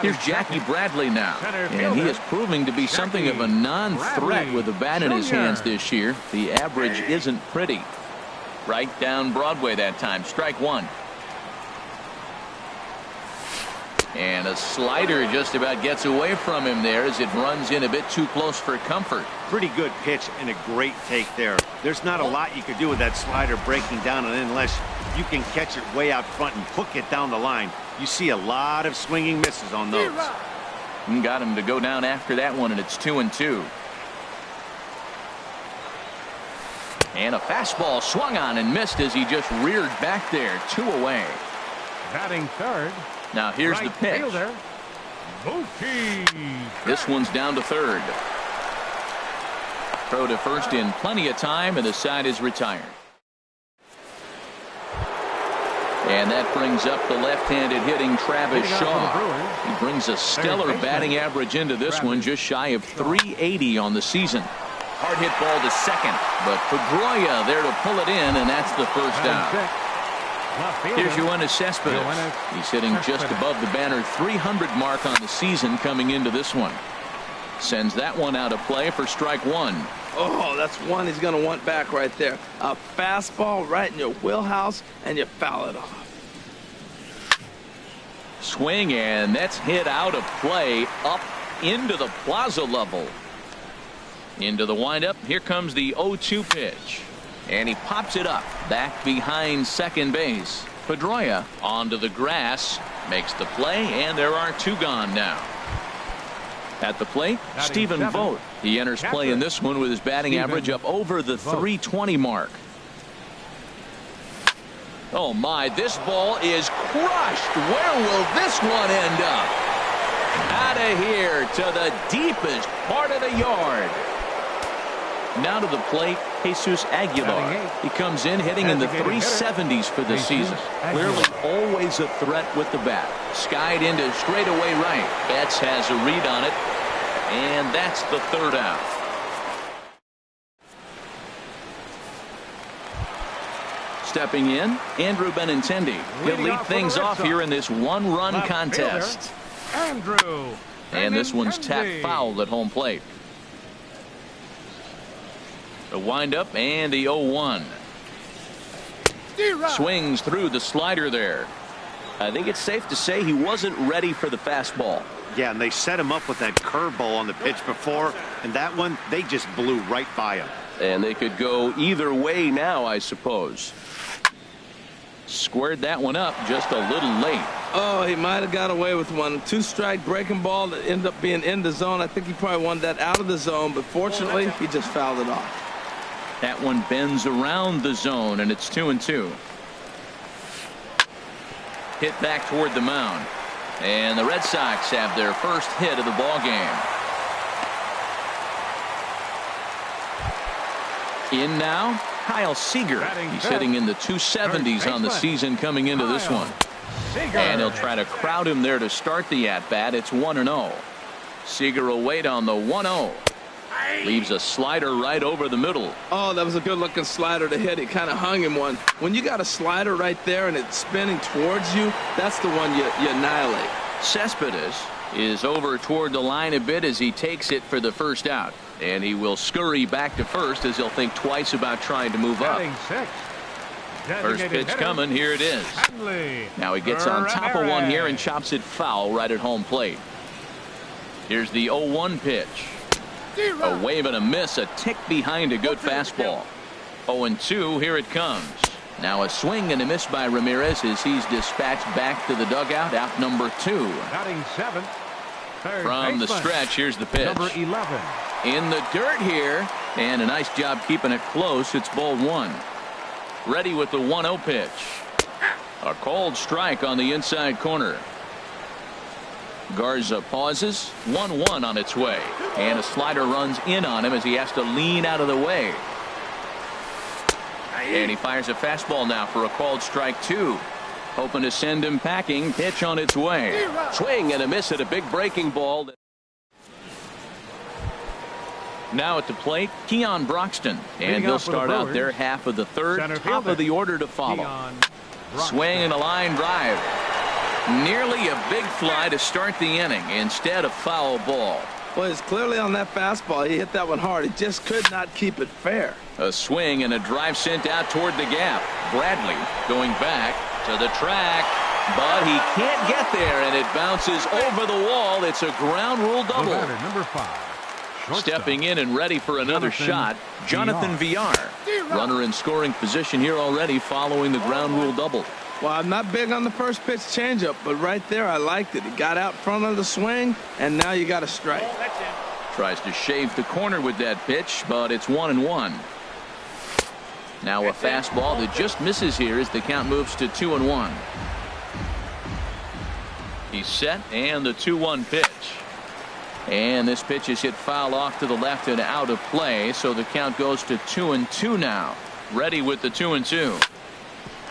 Here's Jackie Bradley now, and he is proving to be something of a non-threat with the bat in his hands this year. The average isn't pretty. Right down Broadway that time, strike 1. And a slider just about gets away from him there as it runs in a bit too close for comfort. Pretty good pitch and a great take there. There's not a lot you could do with that slider breaking down, and unless you can catch it way out front and hook it down the line, you see a lot of swinging misses on those. And got him to go down after that one, and it's 2-2. And a fastball swung on and missed as he just reared back there, 2 away. Batting third. Now here's the pitch. Fielder, this one's down to third. Throw to first in plenty of time, and the side is retired. And that brings up the left-handed hitting Travis Shaw. He brings a stellar batting average into this one, just shy of 380 on the season. Hard hit ball to second, but Pedroia there to pull it in, and that's the first out. Here's Yoenis Cespedes. He's hitting just above the banner 300 mark on the season coming into this one. Sends that one out of play for strike one. Oh, that's one he's going to want back right there. A fastball right in your wheelhouse, and you foul it off. Swing, and that's hit out of play up into the plaza level. Into the windup. Here comes the 0-2 pitch. And he pops it up back behind second base. Pedroia onto the grass, makes the play, and there are two gone now. At the plate, Stephen Vogt. He enters play in this one with his batting average up over the 320 mark. Oh my, this ball is crushed. Where will this one end up? Out of here to the deepest part of the yard. Now to the plate, Jesus Aguilar. He comes in hitting in the 370s for the season. Clearly always a threat with the bat. Skied into straightaway right. Betts has a read on it. And that's the third out. Stepping in, Andrew Benintendi. He'll lead things off here in this one-run contest. And this one's tapped foul at home plate. The windup and the 0-1. Swings through the slider there. I think it's safe to say he wasn't ready for the fastball. Yeah, and they set him up with that curveball on the pitch before, and that one, they just blew right by him. And they could go either way now, I suppose. Squared that one up just a little late. Oh, he might have got away with one. Two-strike breaking ball that ended up being in the zone. I think he probably wanted that out of the zone, but fortunately, he just fouled it off. That one bends around the zone, and it's 2-2. Hit back toward the mound. And the Red Sox have their first hit of the ball game. In now, Kyle Seager. He's hitting in the 270s on the season coming into this one. And he'll try to crowd him there to start the at-bat. It's 1-0. Seager will wait on the 1-0. Leaves a slider right over the middle. Oh, that was a good-looking slider to hit. He kind of hung him one. When you got a slider right there and it's spinning towards you, that's the one you annihilate. Cespedes is over toward the line a bit as he takes it for the first out. And he will scurry back to first as he'll think twice about trying to move up. First pitch coming. Here it is. Now he gets on top of one here and chops it foul right at home plate. Here's the 0-1 pitch. A wave and a miss, a tick behind a good fastball. 0-2, here it comes. Now a swing and a miss by Ramirez as he's dispatched back to the dugout, out number 2. From the stretch, here's the pitch. Number 11. In the dirt here, and a nice job keeping it close. It's ball 1. Ready with the 1-0 pitch. A called strike on the inside corner. Garza pauses. 1-1 on its way. And a slider runs in on him as he has to lean out of the way. And he fires a fastball now for a called strike 2. Hoping to send him packing. Pitch on its way. Swing and a miss at a big breaking ball. Now at the plate, Keon Broxton. And he'll start out their half of the third. Top of the order to follow. Swing and a line drive. Nearly a big fly to start the inning instead of foul ball. Well, it's clearly on that fastball. He hit that one hard. He just could not keep it fair. A swing and a drive sent out toward the gap. Bradley going back to the track, but he can't get there, and it bounces over the wall. It's a ground rule double. Number 5. Stepping in and ready for another shot, Jonathan Villar. Runner in scoring position here already following the ground rule double. Well, I'm not big on the first pitch changeup, but right there I liked it. He got out front of the swing, and now you got a strike. Tries to shave the corner with that pitch, but it's 1-1. Now a fastball that just misses here as the count moves to 2-1. He's set, and the 2-1 pitch. And this pitch is hit foul off to the left and out of play, so the count goes to 2-2 now. Ready with the 2-2.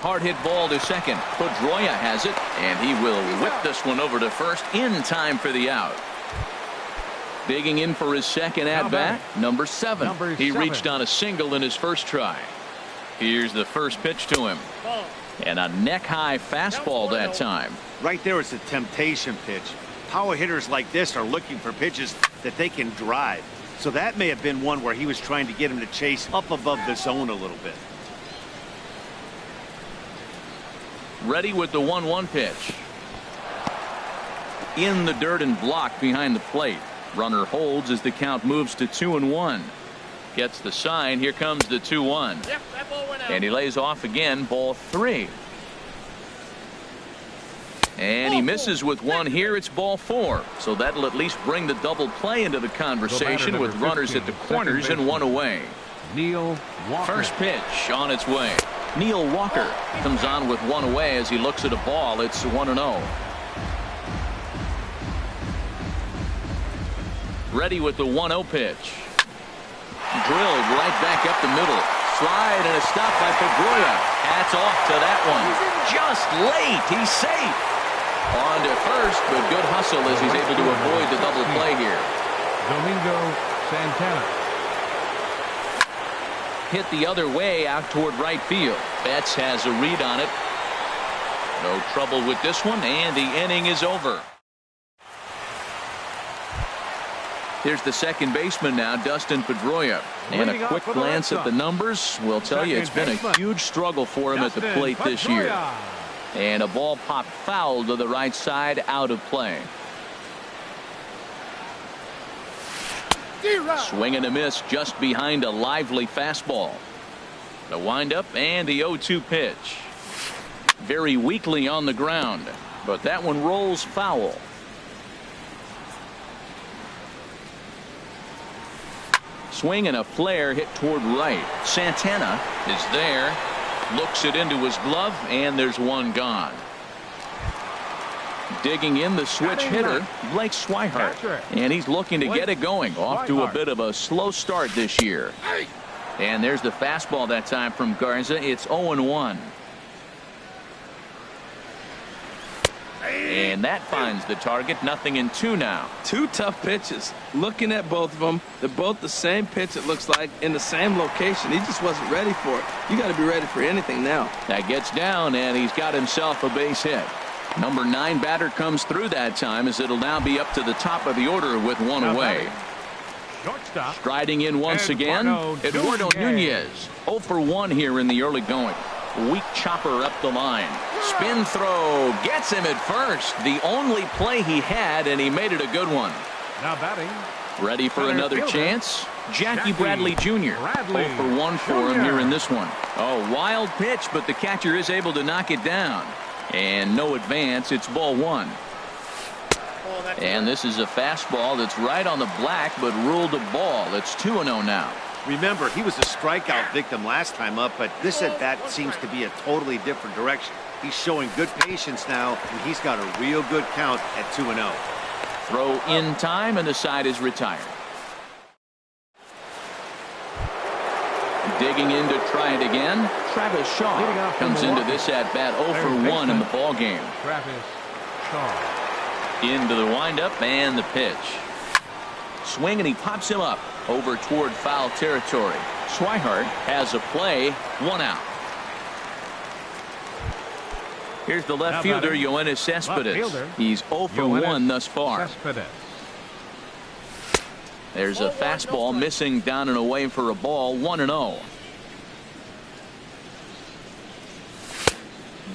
Hard hit ball to second. Pedroia has it, and he will whip this one over to first in time for the out. Digging in for his second at-bat, number 7. He reached on a single in his first try. Here's the first pitch to him. And a neck-high fastball that time. Right there is a temptation pitch. Power hitters like this are looking for pitches that they can drive. So that may have been one where he was trying to get him to chase up above the zone a little bit. Ready with the 1-1 pitch. In the dirt and blocked behind the plate. Runner holds as the count moves to 2-1. Gets the sign. Here comes the 2-1. Yep, that ball went out. And he lays off again. Ball 3. And he misses with one here. It's ball 4. So that'll at least bring the double play into the conversation with runners at the corners and one away. Neil Walker. First pitch on its way. Neil Walker comes on with one away as he looks at a ball. It's 1-0. Ready with the 1-0 pitch. Drilled right back up the middle. Slide and a stop by Pedroia. Hats off to that one. Just late. He's safe. On to first, but good hustle as he's able to avoid the double play here. Domingo Santana. Hit the other way out toward right field. Betts has a read on it. No trouble with this one, and the inning is over. Here's the second baseman now, Dustin Pedroia. And a quick glance at the numbers will tell you it's been a huge struggle for him at the plate this year. And a ball popped foul to the right side, out of play. Swing and a miss just behind a lively fastball. The windup and the 0-2 pitch. Very weakly on the ground, but that one rolls foul. Swing and a flare hit toward right. Santana is there. Looks it into his glove, and there's one gone. Digging in the switch hitter, Blake Swihart. And he's looking to get it going. Off to a bit of a slow start this year. And there's the fastball that time from Garza. It's 0-1. And that finds the target. 0-2 now. 2 tough pitches. Looking at both of them, they're both the same pitch, it looks like, in the same location. He just wasn't ready for it. You got to be ready for anything now. That gets down, and he's got himself a base hit. Number 9 batter comes through that time, as it'll now be up to the top of the order with one away. Shortstop. Striding in once again, Eduardo Nunez. 0 for 1 here in the early going. Weak chopper up the line. Spin throw gets him at first. The only play he had, and he made it a good one. Now batting. Ready for another chance? Jackie Bradley Jr. 0 for 1 for him here in this one. Oh, wild pitch, but the catcher is able to knock it down. And no advance. It's ball 1. And this is a fastball that's right on the black, but ruled a ball. It's 2-0 now. Remember, he was a strikeout victim last time up, but this at bat seems to be a totally different direction. He's showing good patience now, and he's got a real good count at 2-0. Throw in time, and the side is retired. Digging in to try it again. Travis Shaw comes into this at bat 0 for 1 in the ball game. Travis Shaw. Into the windup and the pitch. Swing, and he pops him up over toward foul territory. Swihart has a play. 1 out. Here's the left fielder, Yoenis Cespedes. He's 0 for 1 thus far. There's a fastball missing down and away for a ball. 1-0.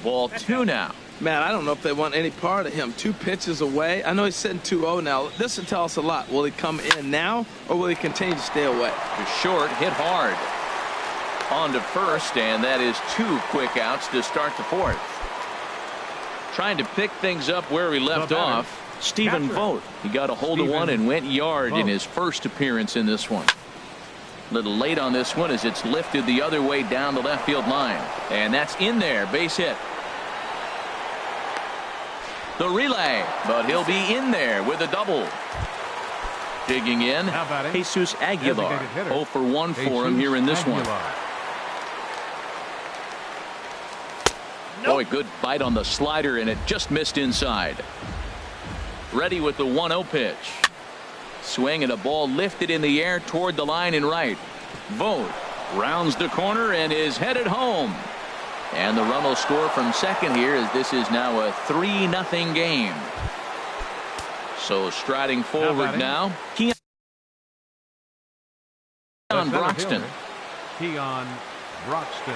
Ball 2 now. Man, I don't know if they want any part of him. 2 pitches away. I know he's sitting 2-0 now. This will tell us a lot. Will he come in now, or will he continue to stay away? The short hit hard. On to first, and that is 2 quick outs to start the 4th. Trying to pick things up where he left off. Stephen Vogt. He got a hold of one and went yard in his first appearance in this one. A little late on this one as it's lifted the other way down the left field line. And that's in there. Base hit. The relay, but he'll be in there with a double. Digging in, Jesus Aguilar. 0 for 1 for him here in this one. Boy, good bite on the slider, and it just missed inside. Ready with the 1-0 pitch. Swing and a ball lifted in the air toward the line and right. Vogt rounds the corner and is headed home. And the run will score from second here, as this is now a 3-0 game. So striding forward now, Keon Broxton. Keon Broxton.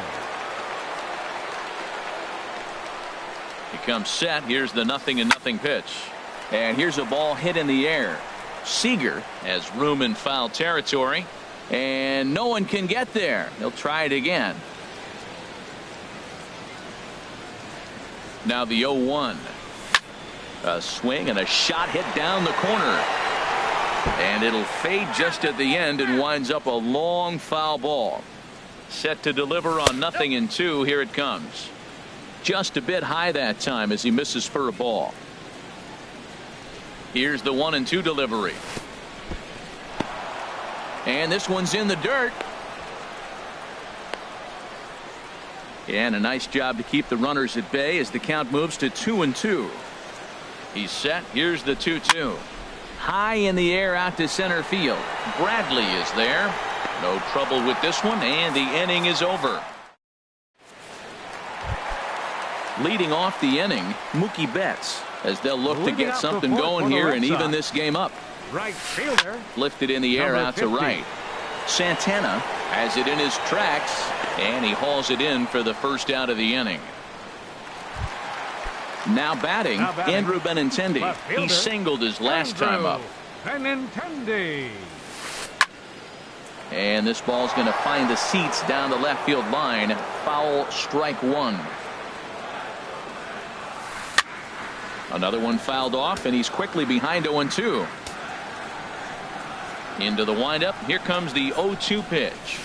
He comes set. Here's the 0-0 pitch. And here's a ball hit in the air. Seager has room in foul territory, and no one can get there. He'll try it again. Now the 0-1. A swing and a shot hit down the corner. And it'll fade just at the end and winds up a long foul ball. Set to deliver on 0-2. Here it comes. Just a bit high that time as he misses for a ball. Here's the 1-2 delivery. And this one's in the dirt. And a nice job to keep the runners at bay as the count moves to 2-2. He's set. Here's the 2-2. High in the air out to center field. Bradley is there. No trouble with this one, and the inning is over. Leading off the inning, Mookie Betts, as they'll look to get something going here and even this game up. Right fielder. Lifted in the air out to right. Santana has it in his tracks, and he hauls it in for the first out of the inning. Now batting, Andrew Benintendi. He singled his last time up. Benintendi. And this ball's going to find the seats down the left field line. Foul, strike one. Another one fouled off, and he's quickly behind 0-2. Into the windup. Here comes the 0-2 pitch.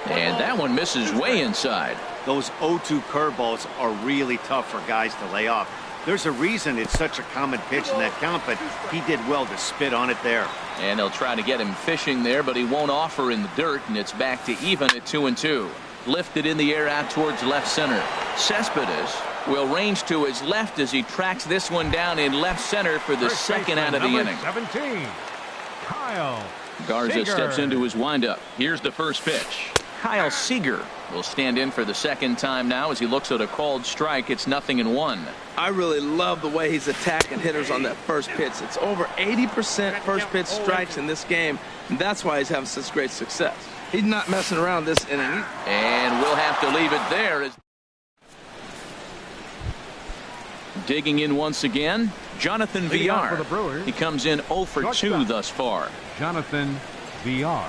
And that one misses way inside. Those 0-2 curveballs are really tough for guys to lay off. There's a reason it's such a common pitch in that count, but he did well to spit on it there. And they'll try to get him fishing there, but he won't offer in the dirt, and it's back to even at 2-2. Lifted in the air out towards left center. Cespedes will range to his left as he tracks this one down in left center for the second out of the inning. 17. Kyle Garza Seager steps into his windup. Here's the first pitch. Kyle Seager will stand in for the second time now as he looks at a called strike. It's 0-1. I really love the way he's attacking hitters on that first pitch. It's over 80% first pitch strikes in this game, and that's why he's having such great success. He's not messing around this inning. And we'll have to leave it there. Digging in once again, Jonathan Villar. He comes in 0 for 2 thus far. Jonathan Villar.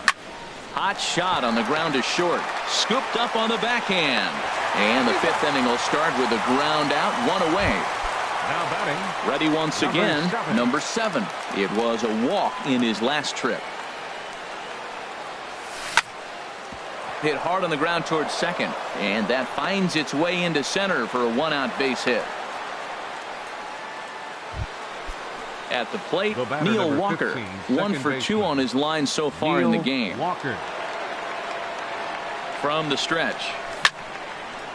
Hot shot on the ground to short. Scooped up on the backhand. And the fifth inning will start with a ground out, one away. Now batting. Ready once again, number 7. It was a walk in his last trip. Hit hard on the ground towards second. And that finds its way into center for a 1-out base hit. At the plate, Neil Walker, 1 for 2 on his line so far in the game. Walker. From the stretch.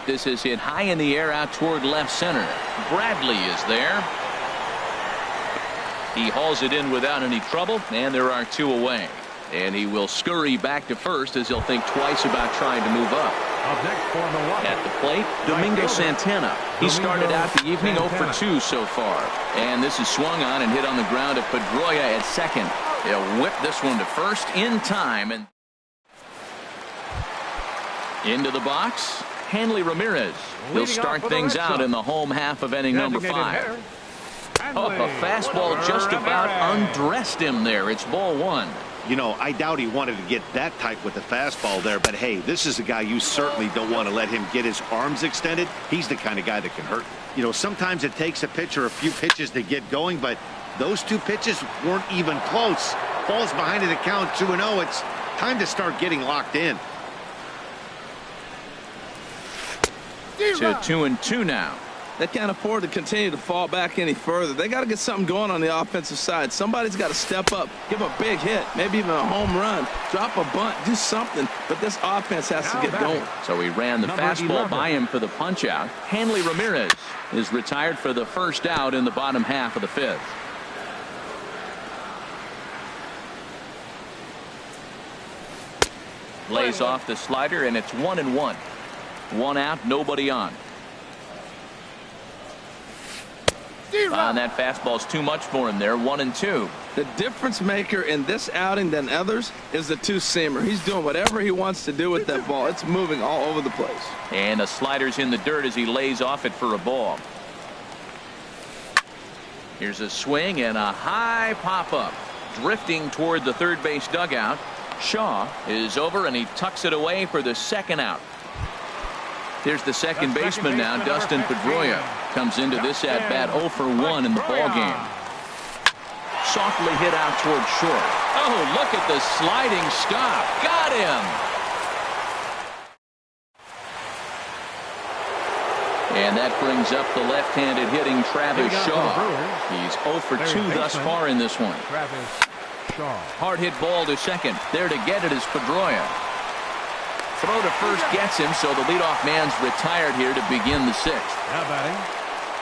This is hit high in the air out toward left center. Bradley is there. He hauls it in without any trouble, and there are 2 away. And he will scurry back to first as he'll think twice about trying to move up. Up next for Milwaukee. At the plate, Domingo Santana. He started out the evening 0 for 2 so far. And this is swung on and hit on the ground to Pedroia at second. He'll whip this one to first in time. And into the box, Hanley Ramirez. He'll start things out in the home half of inning number 5. Oh, a fastball just about undressed him there. It's ball 1. You know, I doubt he wanted to get that tight with the fastball there, but hey, this is a guy you certainly don't want to let him get his arms extended. He's the kind of guy that can hurt. You know, sometimes it takes a pitcher a few pitches to get going, but those 2 pitches weren't even close. Falls behind in the count 2-0. It's time to start getting locked in. To 2-2 now. They can't afford to continue to fall back any further. They got to get something going on the offensive side. Somebody's got to step up, give a big hit, maybe even a home run, drop a bunt, do something. But this offense has to get going. So he ran the fastball by him for the punch out. Hanley Ramirez is retired for the first out in the bottom half of the fifth. Lays off the slider, and it's 1-1. One out, nobody on. And that fastball's too much for him there. 1-2. The difference maker in this outing than others is the two-seamer. He's doing whatever he wants to do with that ball. It's moving all over the place. And the slider's in the dirt as he lays off it for a ball. Here's a swing and a high pop-up. Drifting toward the third base dugout. Shaw is over, and he tucks it away for the second out. Here's the second baseman now, Dustin Pedroia. Comes into this at-bat 0 for 1 in the ballgame. Softly hit out toward short. Oh, look at the sliding stop. Got him. And that brings up the left-handed hitting Travis Shaw. He's 0 for 2 thus far in this one. Hard hit ball to second. There to get it is Pedroia. Throw to first gets him, so the leadoff man's retired here to begin the sixth. Now batting.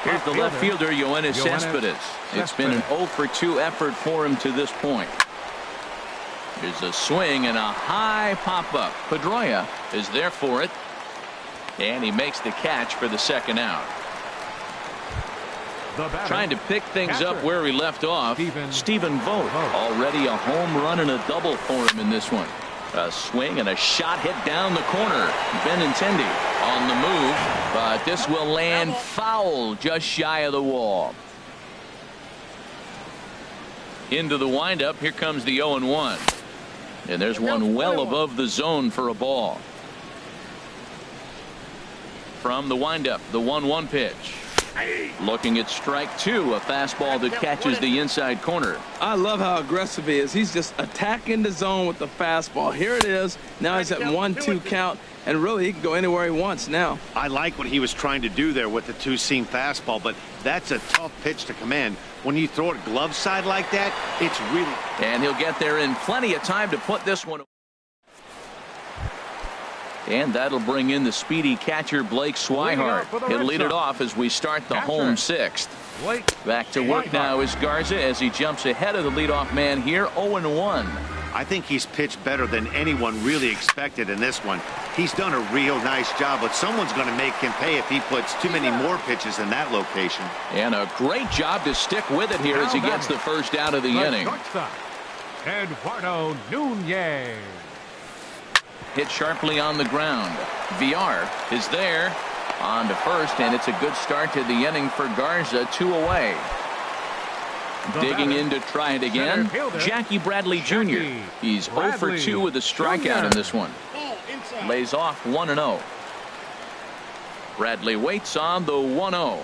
Here's the left fielder, Yoenis Cespedes. It's been an 0 for 2 effort for him to this point. Here's a swing and a high pop-up. Pedroia is there for it. And he makes the catch for the second out. Trying to pick things up where he left off. Stephen Vogt. Already a home run and a double for him in this one. A swing and a shot hit down the corner. Benintendi on the move, but this will land foul just shy of the wall. Into the windup. Here comes the 0-1. And there's one well above the zone for a ball. From the windup, the 1-1 pitch. Looking at strike two, a fastball that catches the inside corner. I love how aggressive he is. He's just attacking the zone with the fastball. Here it is. Now he's at 1-2 count, and really he can go anywhere he wants now. I like what he was trying to do there with the two-seam fastball, but that's a tough pitch to command. When you throw it glove side like that, it's really... And he'll get there in plenty of time to put this one. And that'll bring in the speedy catcher Blake Swihart. He'll lead it off as we start the home sixth. Back to work now is Garza as he jumps ahead of the leadoff man here, 0-1. I think he's pitched better than anyone really expected in this one. He's done a real nice job, but someone's going to make him pay if he puts too many more pitches in that location. And a great job to stick with it here as he gets the first out of the inning. Eduardo Nunez. Hit sharply on the ground. Villar is there on to first, and it's a good start to the inning for Garza. 2 away. Digging in to try it again, Jackie Bradley Jr. He's 0 for 2 with a strikeout in this one. Lays off 1-0. Bradley waits on the 1-0.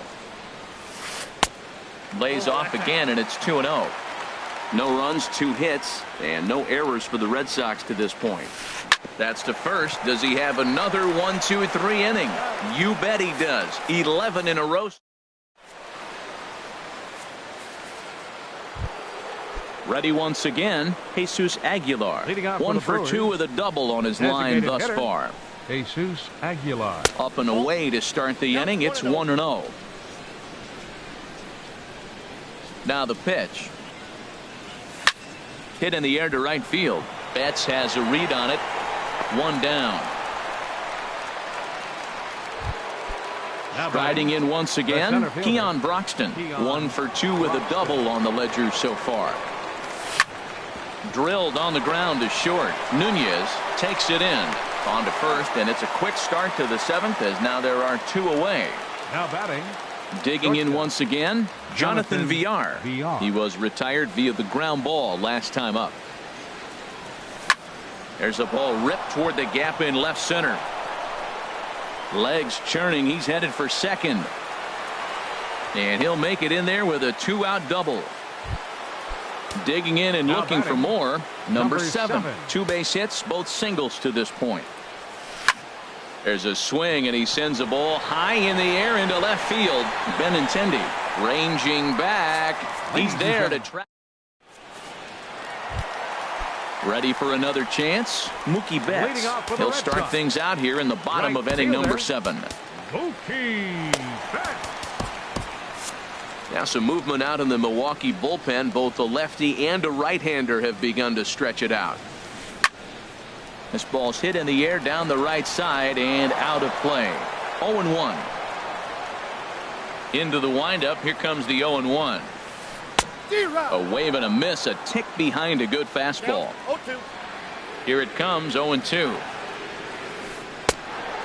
Lays off again, and it's 2-0. No runs, 2 hits, and no errors for the Red Sox to this point. That's to first. Does he have another 1-2-3 inning? You bet he does. 11 in a row. Ready once again, Jesus Aguilar. 1 for 2 with a double on his line thus far. Jesus Aguilar. Up and away to start the inning. It's 1-0. Now the pitch. Hit in the air to right field. Betts has a read on it. 1 down. Riding in once again, Keon Broxton. 1 for 2 with a double on the ledger so far. Drilled on the ground to short. Nunez takes it in. On to first, and it's a quick start to the 7th as now there are 2 away. Now batting. Digging in once again, Jonathan Villar. He was retired via the ground ball last time up. There's a ball ripped toward the gap in left center. Legs churning. He's headed for second. And he'll make it in there with a 2-out double. Digging in and looking for more. Number 7. 2 base hits, both singles to this point. There's a swing, and he sends a ball high in the air into left field. Benintendi ranging back. He's there to track. Ready for another chance. Mookie Betts. He'll start things out here in the bottom of inning number 7. Mookie Betts. Now some movement out in the Milwaukee bullpen. Both a lefty and a right-hander have begun to stretch it out. This ball's hit in the air down the right side and out of play. 0-1. Into the windup. Here comes the 0-1. A wave and a miss, a tick behind a good fastball. Here it comes, 0-2.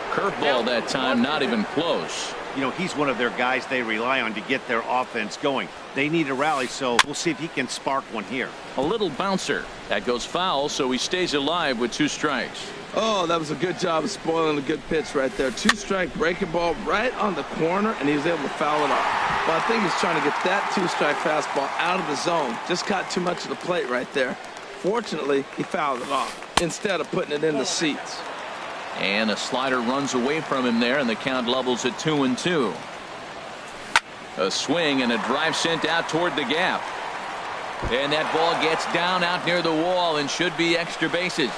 Curveball that time, not even close. You know, he's one of their guys they rely on to get their offense going. They need a rally, so we'll see if he can spark one here. A little bouncer. That goes foul, so he stays alive with 2 strikes. Oh, that was a good job of spoiling a good pitch right there. 2-strike breaking ball right on the corner, and he was able to foul it off. Well, I think he's trying to get that 2-strike fastball out of the zone. Just caught too much of the plate right there. Fortunately, he fouled it off instead of putting it in the seats. And a slider runs away from him there, and the count levels at 2-2. A swing and a drive sent out toward the gap. And that ball gets down out near the wall and should be extra bases.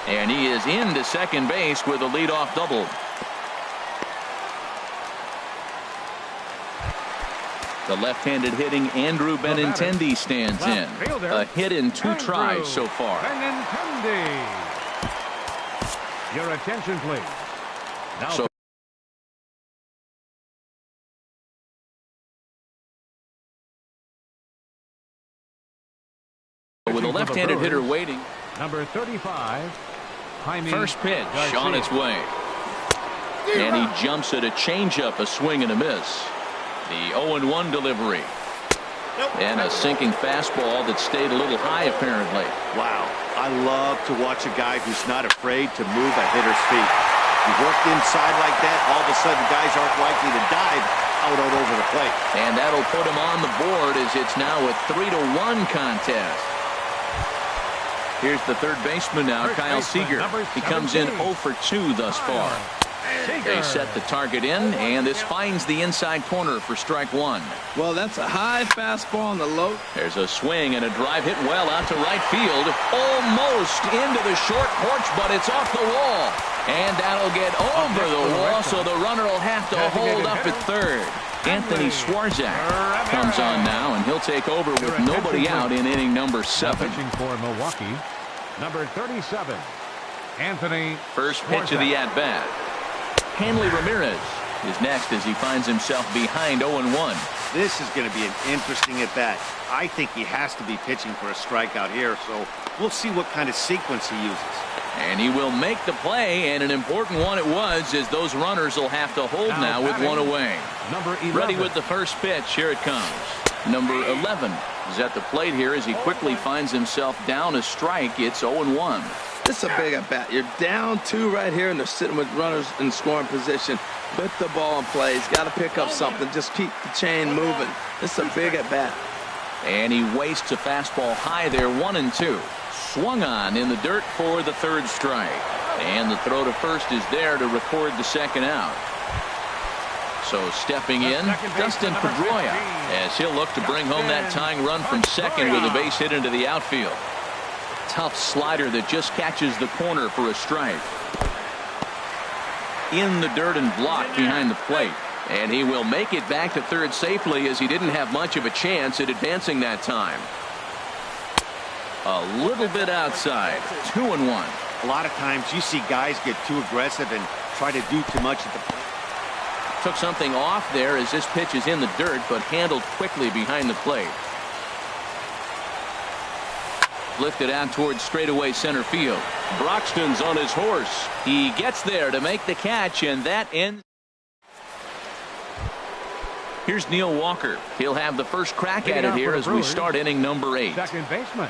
And he is into second base with a leadoff double. The left-handed hitting Andrew Benintendi stands in. A hit in 2 tries so far. Benintendi. Your attention, please. Now So with a left-handed hitter waiting. number 35. First pitch on its way. And he jumps at a changeup, a swing and a miss. The 0-1 delivery. And a sinking fastball that stayed a little high apparently. Wow, I love to watch a guy who's not afraid to move a hitter's feet. You work inside like that, all of a sudden guys aren't likely to dive out over the plate. And that'll put him on the board as it's now a 3-1 contest. Here's the third baseman now, Kyle Seager. He comes in 0 for 2 thus far. They set the target in, and this finds the inside corner for strike 1. Well, that's a high fastball on the low. There's a swing and a drive hit well out to right field. Almost into the short porch, but it's off the wall. And that'll get over the wall, so the runner will have to hold up at third. Anthony Swarzak comes on now, and he'll take over with nobody out in inning number 7. Pitching for Milwaukee, number 37, Anthony. First pitch of the at-bat. Hanley Ramirez is next as he finds himself behind 0-1. This is going to be an interesting at-bat. I think he has to be pitching for a strikeout here, so we'll see what kind of sequence he uses. And he will make the play, and an important one it was, as those runners will have to hold now with 1 away. Number 11. Ready with the first pitch. Here it comes. Number 11 is at the plate here as he quickly finds himself down a strike. It's 0-1. This is a big at bat. You're down 2 right here, and they're sitting with runners in scoring position. Put the ball in play. He's got to pick up something. Just keep the chain moving. This is a big at bat. And he wastes a fastball high there, 1-2. Swung on in the dirt for the third strike. And the throw to first is there to record the second out. So stepping in, Dustin Pedroia, as he'll look to bring home that tying run from second with a base hit into the outfield. Tough slider that just catches the corner for a strike. In the dirt and blocked behind the plate. And he will make it back to third safely, as he didn't have much of a chance at advancing that time. A little bit outside. 2-1. A lot of times you see guys get too aggressive and try to do too much at the plate. Took something off there as this pitch is in the dirt, but handled quickly behind the plate. Lifted out towards straightaway center field. Broxton's on his horse. He gets there to make the catch, and that ends. Here's Neil Walker. He'll have the first crack at it here as we start inning number 8. Second baseman,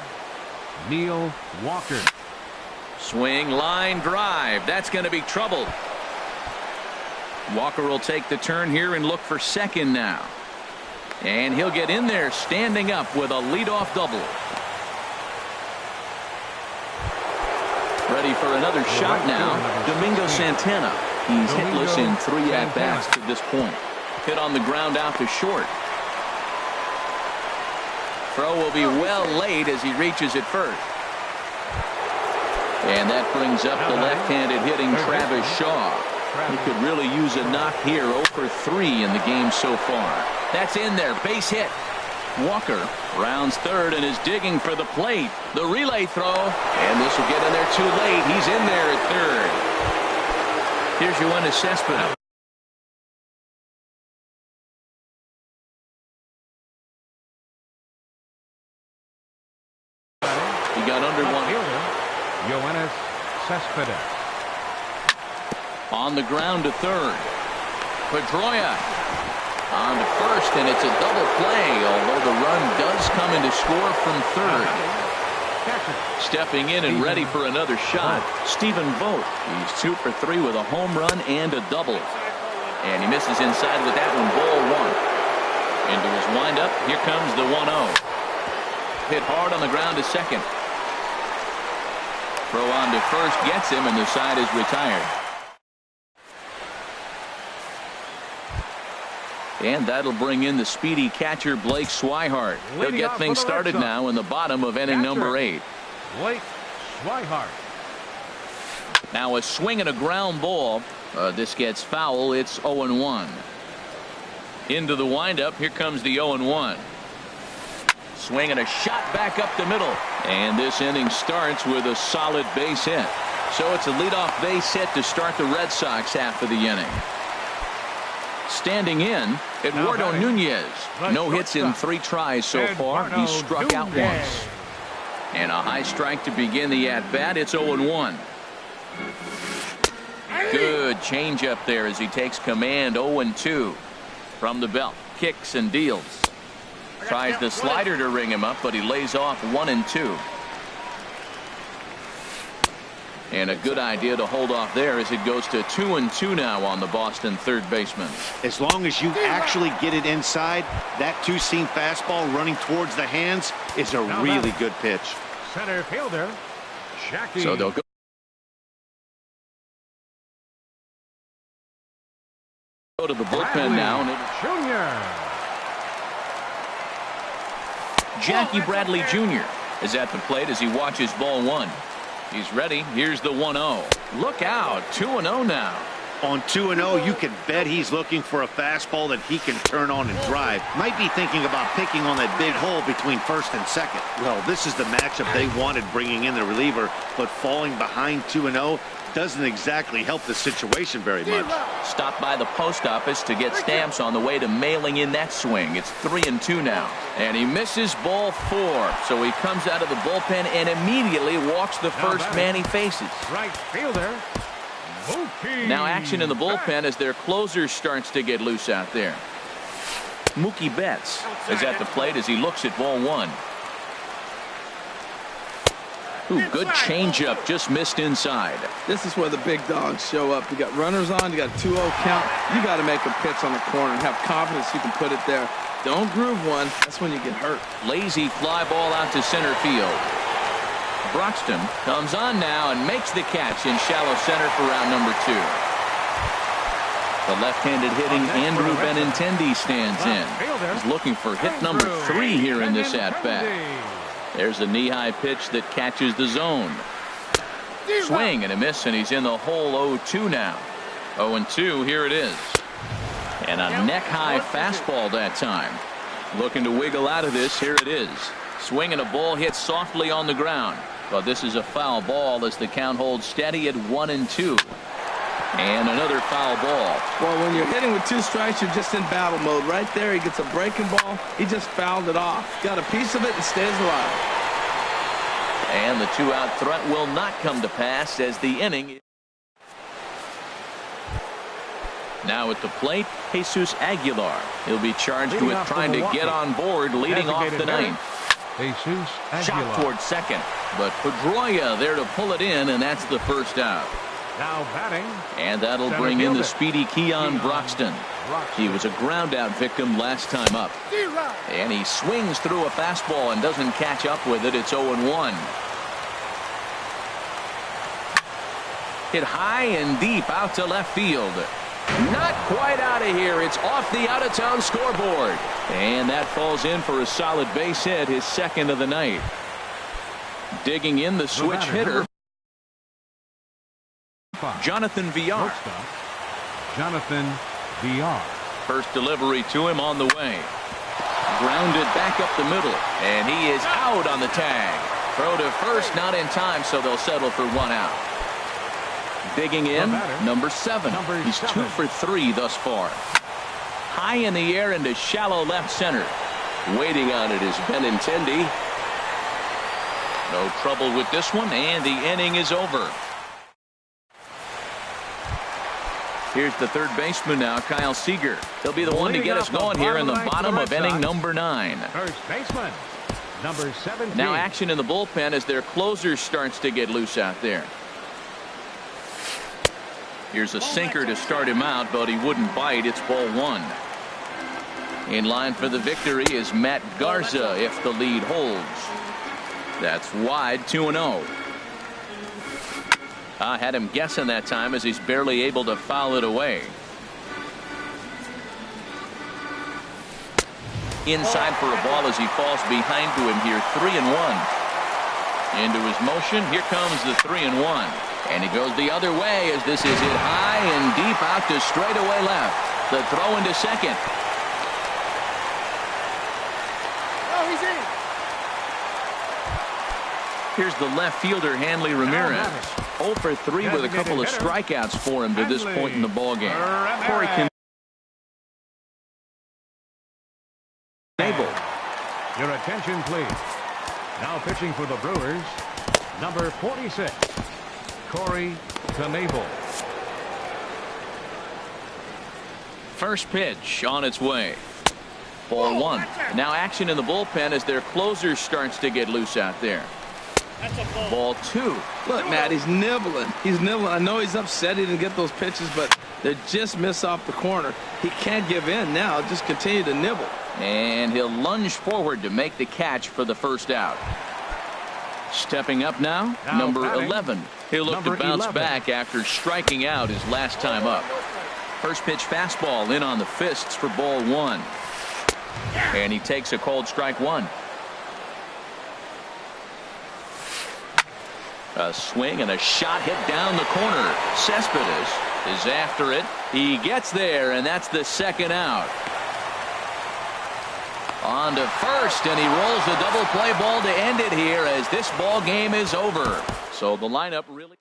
Neil Walker. Swing, line drive. That's going to be trouble. Walker will take the turn here and look for second now. And he'll get in there standing up with a leadoff double. ready for another shot now. Domingo Santana. He's hitless in 3 at-bats to this point. Hit on the ground out to short. Throw will be well laid as he reaches it first. And that brings up the left-handed hitting Travis Shaw. He could really use a knock here. 0 for 3 in the game so far. That's in there. Base hit. Walker rounds third and is digging for the plate. The relay throw. And this will get in there too late. He's in there at third. Here's Yoenis Cespedes. He got under one. Yoenis Cespedes. On the ground to third. Pedroia on to first, and it's a double play, although the run does come in to score from third. Stepping in and ready for another shot, Stephen Vogt. He's 2 for 3 with a home run and a double. And he misses inside with that one, ball 1. Into his windup, here comes the 1-0. Hit hard on the ground to second. Throw on to first gets him, and the side is retired. And that'll bring in the speedy catcher Blake Swihart. He'll get things started now in the bottom of inning number 8. Blake Swihart. Now a swing and a ground ball. This gets foul. It's 0-1. Into the windup. Here comes the 0-1. Swing and a shot back up the middle. And this inning starts with a solid base hit. So it's a leadoff base hit to start the Red Sox half of the inning. Standing in, Eduardo Nunez. No hits in 3 tries so far. He struck out once. And a high strike to begin the at-bat. It's 0-1. Good changeup there as he takes command. 0-2 from the belt. Kicks and deals. Tries the slider to ring him up, but he lays off 1-2. And a good idea to hold off there as it goes to 2-2 now on the Boston third baseman. As long as you actually get it inside, that two-seam fastball running towards the hands is a really good pitch. Center fielder, Jackie. So they'll go to the bullpen now. Junior. Jackie Bradley Jr. is at the plate as he watches ball 1. He's ready. Here's the 1-0. Look out. 2-0 now. On 2-0, you can bet he's looking for a fastball that he can turn on and drive. Might be thinking about picking on that big hole between first and second. Well, this is the matchup they wanted, bringing in the reliever, but falling behind 2-0 doesn't exactly help the situation very much. Stop by the post office to get stamps on the way to mailing in that swing. It's 3-2 now. And he misses ball 4. So he comes out of the bullpen and immediately walks the first man he faces. Right fielder, Mookie. Now action in the bullpen as their closer starts to get loose out there. Mookie Betts is at the plate as he looks at ball 1. Ooh, good changeup, just missed inside. This is where the big dogs show up. You got runners on, you got a 2-0 count. You got to make a pitch on the corner and have confidence you can put it there. Don't groove one. That's when you get hurt. Lazy fly ball out to center field. Broxton comes on now and makes the catch in shallow center for round number 2. The left-handed hitting Andrew Benintendi stands in. He's looking for hit number 3 here in this at-bat. There's a knee-high pitch that catches the zone. Swing and a miss, and he's in the hole. 0-2 now. 0-2, here it is. And a neck-high fastball that time. Looking to wiggle out of this. Here it is. Swing and a ball hit softly on the ground. But this is a foul ball as the count holds steady at 1-2. And another foul ball. Well, when you're hitting with 2 strikes, you're just in battle mode. Right there, he gets a breaking ball. He just fouled it off. Got a piece of it and stays alive. And the 2-out threat will not come to pass as the inning. Now at the plate, Jesus Aguilar. He'll be charged with trying to get on board leading off the 9th. Jesus Aguilar. Shot towards second, but Pedroia there to pull it in, and that's the first out. Now batting. And that'll bring in the speedy Keon Broxton. He was a ground out victim last time up. And he swings through a fastball and doesn't catch up with it. It's 0-1. Hit high and deep out to left field. Not quite out of here. It's off the out-of-town scoreboard. And that falls in for a solid base hit, his second of the night. Digging in the switch hitter, Jonathan VR. Jonathan VR. First delivery to him on the way. Grounded back up the middle. And he is out on the tag. Throw to first, not in time, so they'll settle for one out. Digging in, number 7. He's 2 for 3 thus far. High in the air into shallow left center. Waiting on it is Benintendi. No trouble with this one, and the inning is over. Here's the third baseman now, Kyle Seager. He'll be the one to get us going here in the bottom of inning number 9. First baseman, number 17. Now action in the bullpen as their closer starts to get loose out there. Here's a sinker to start him out, but he wouldn't bite. It's ball 1. In line for the victory is Matt Garza if the lead holds. That's wide, 2-0. I had him guessing that time as he's barely able to foul it away. Inside for a ball as he falls behind to him here, 3-1. Into his motion, here comes the 3-1. And he goes the other way as this is hit high and deep out to straightaway left. The throw into second. Oh, he's in. Here's the left fielder, Hanley Ramirez. 0 for 3 with a couple of strikeouts for him to this point in the ballgame. Corey Knebel. Your attention, please. Now pitching for the Brewers, number 46, Corey Knebel. First pitch on its way. Ball 1. Now action in the bullpen as their closer starts to get loose out there. Ball 2. Look, Matt, he's nibbling. He's nibbling. I know he's upset he didn't get those pitches, but they just miss off the corner. He can't give in now. Just continue to nibble. And he'll lunge forward to make the catch for the first out. Stepping up now number batting, 11. He'll look to bounce back after striking out his last time up. First pitch fastball in on the fists for ball 1. And he takes a called strike 1. A swing and a shot hit down the corner. Cespedes is after it. He gets there, and that's the second out. On to first, and he rolls the double play ball to end it here as this ball game is over. So the lineup really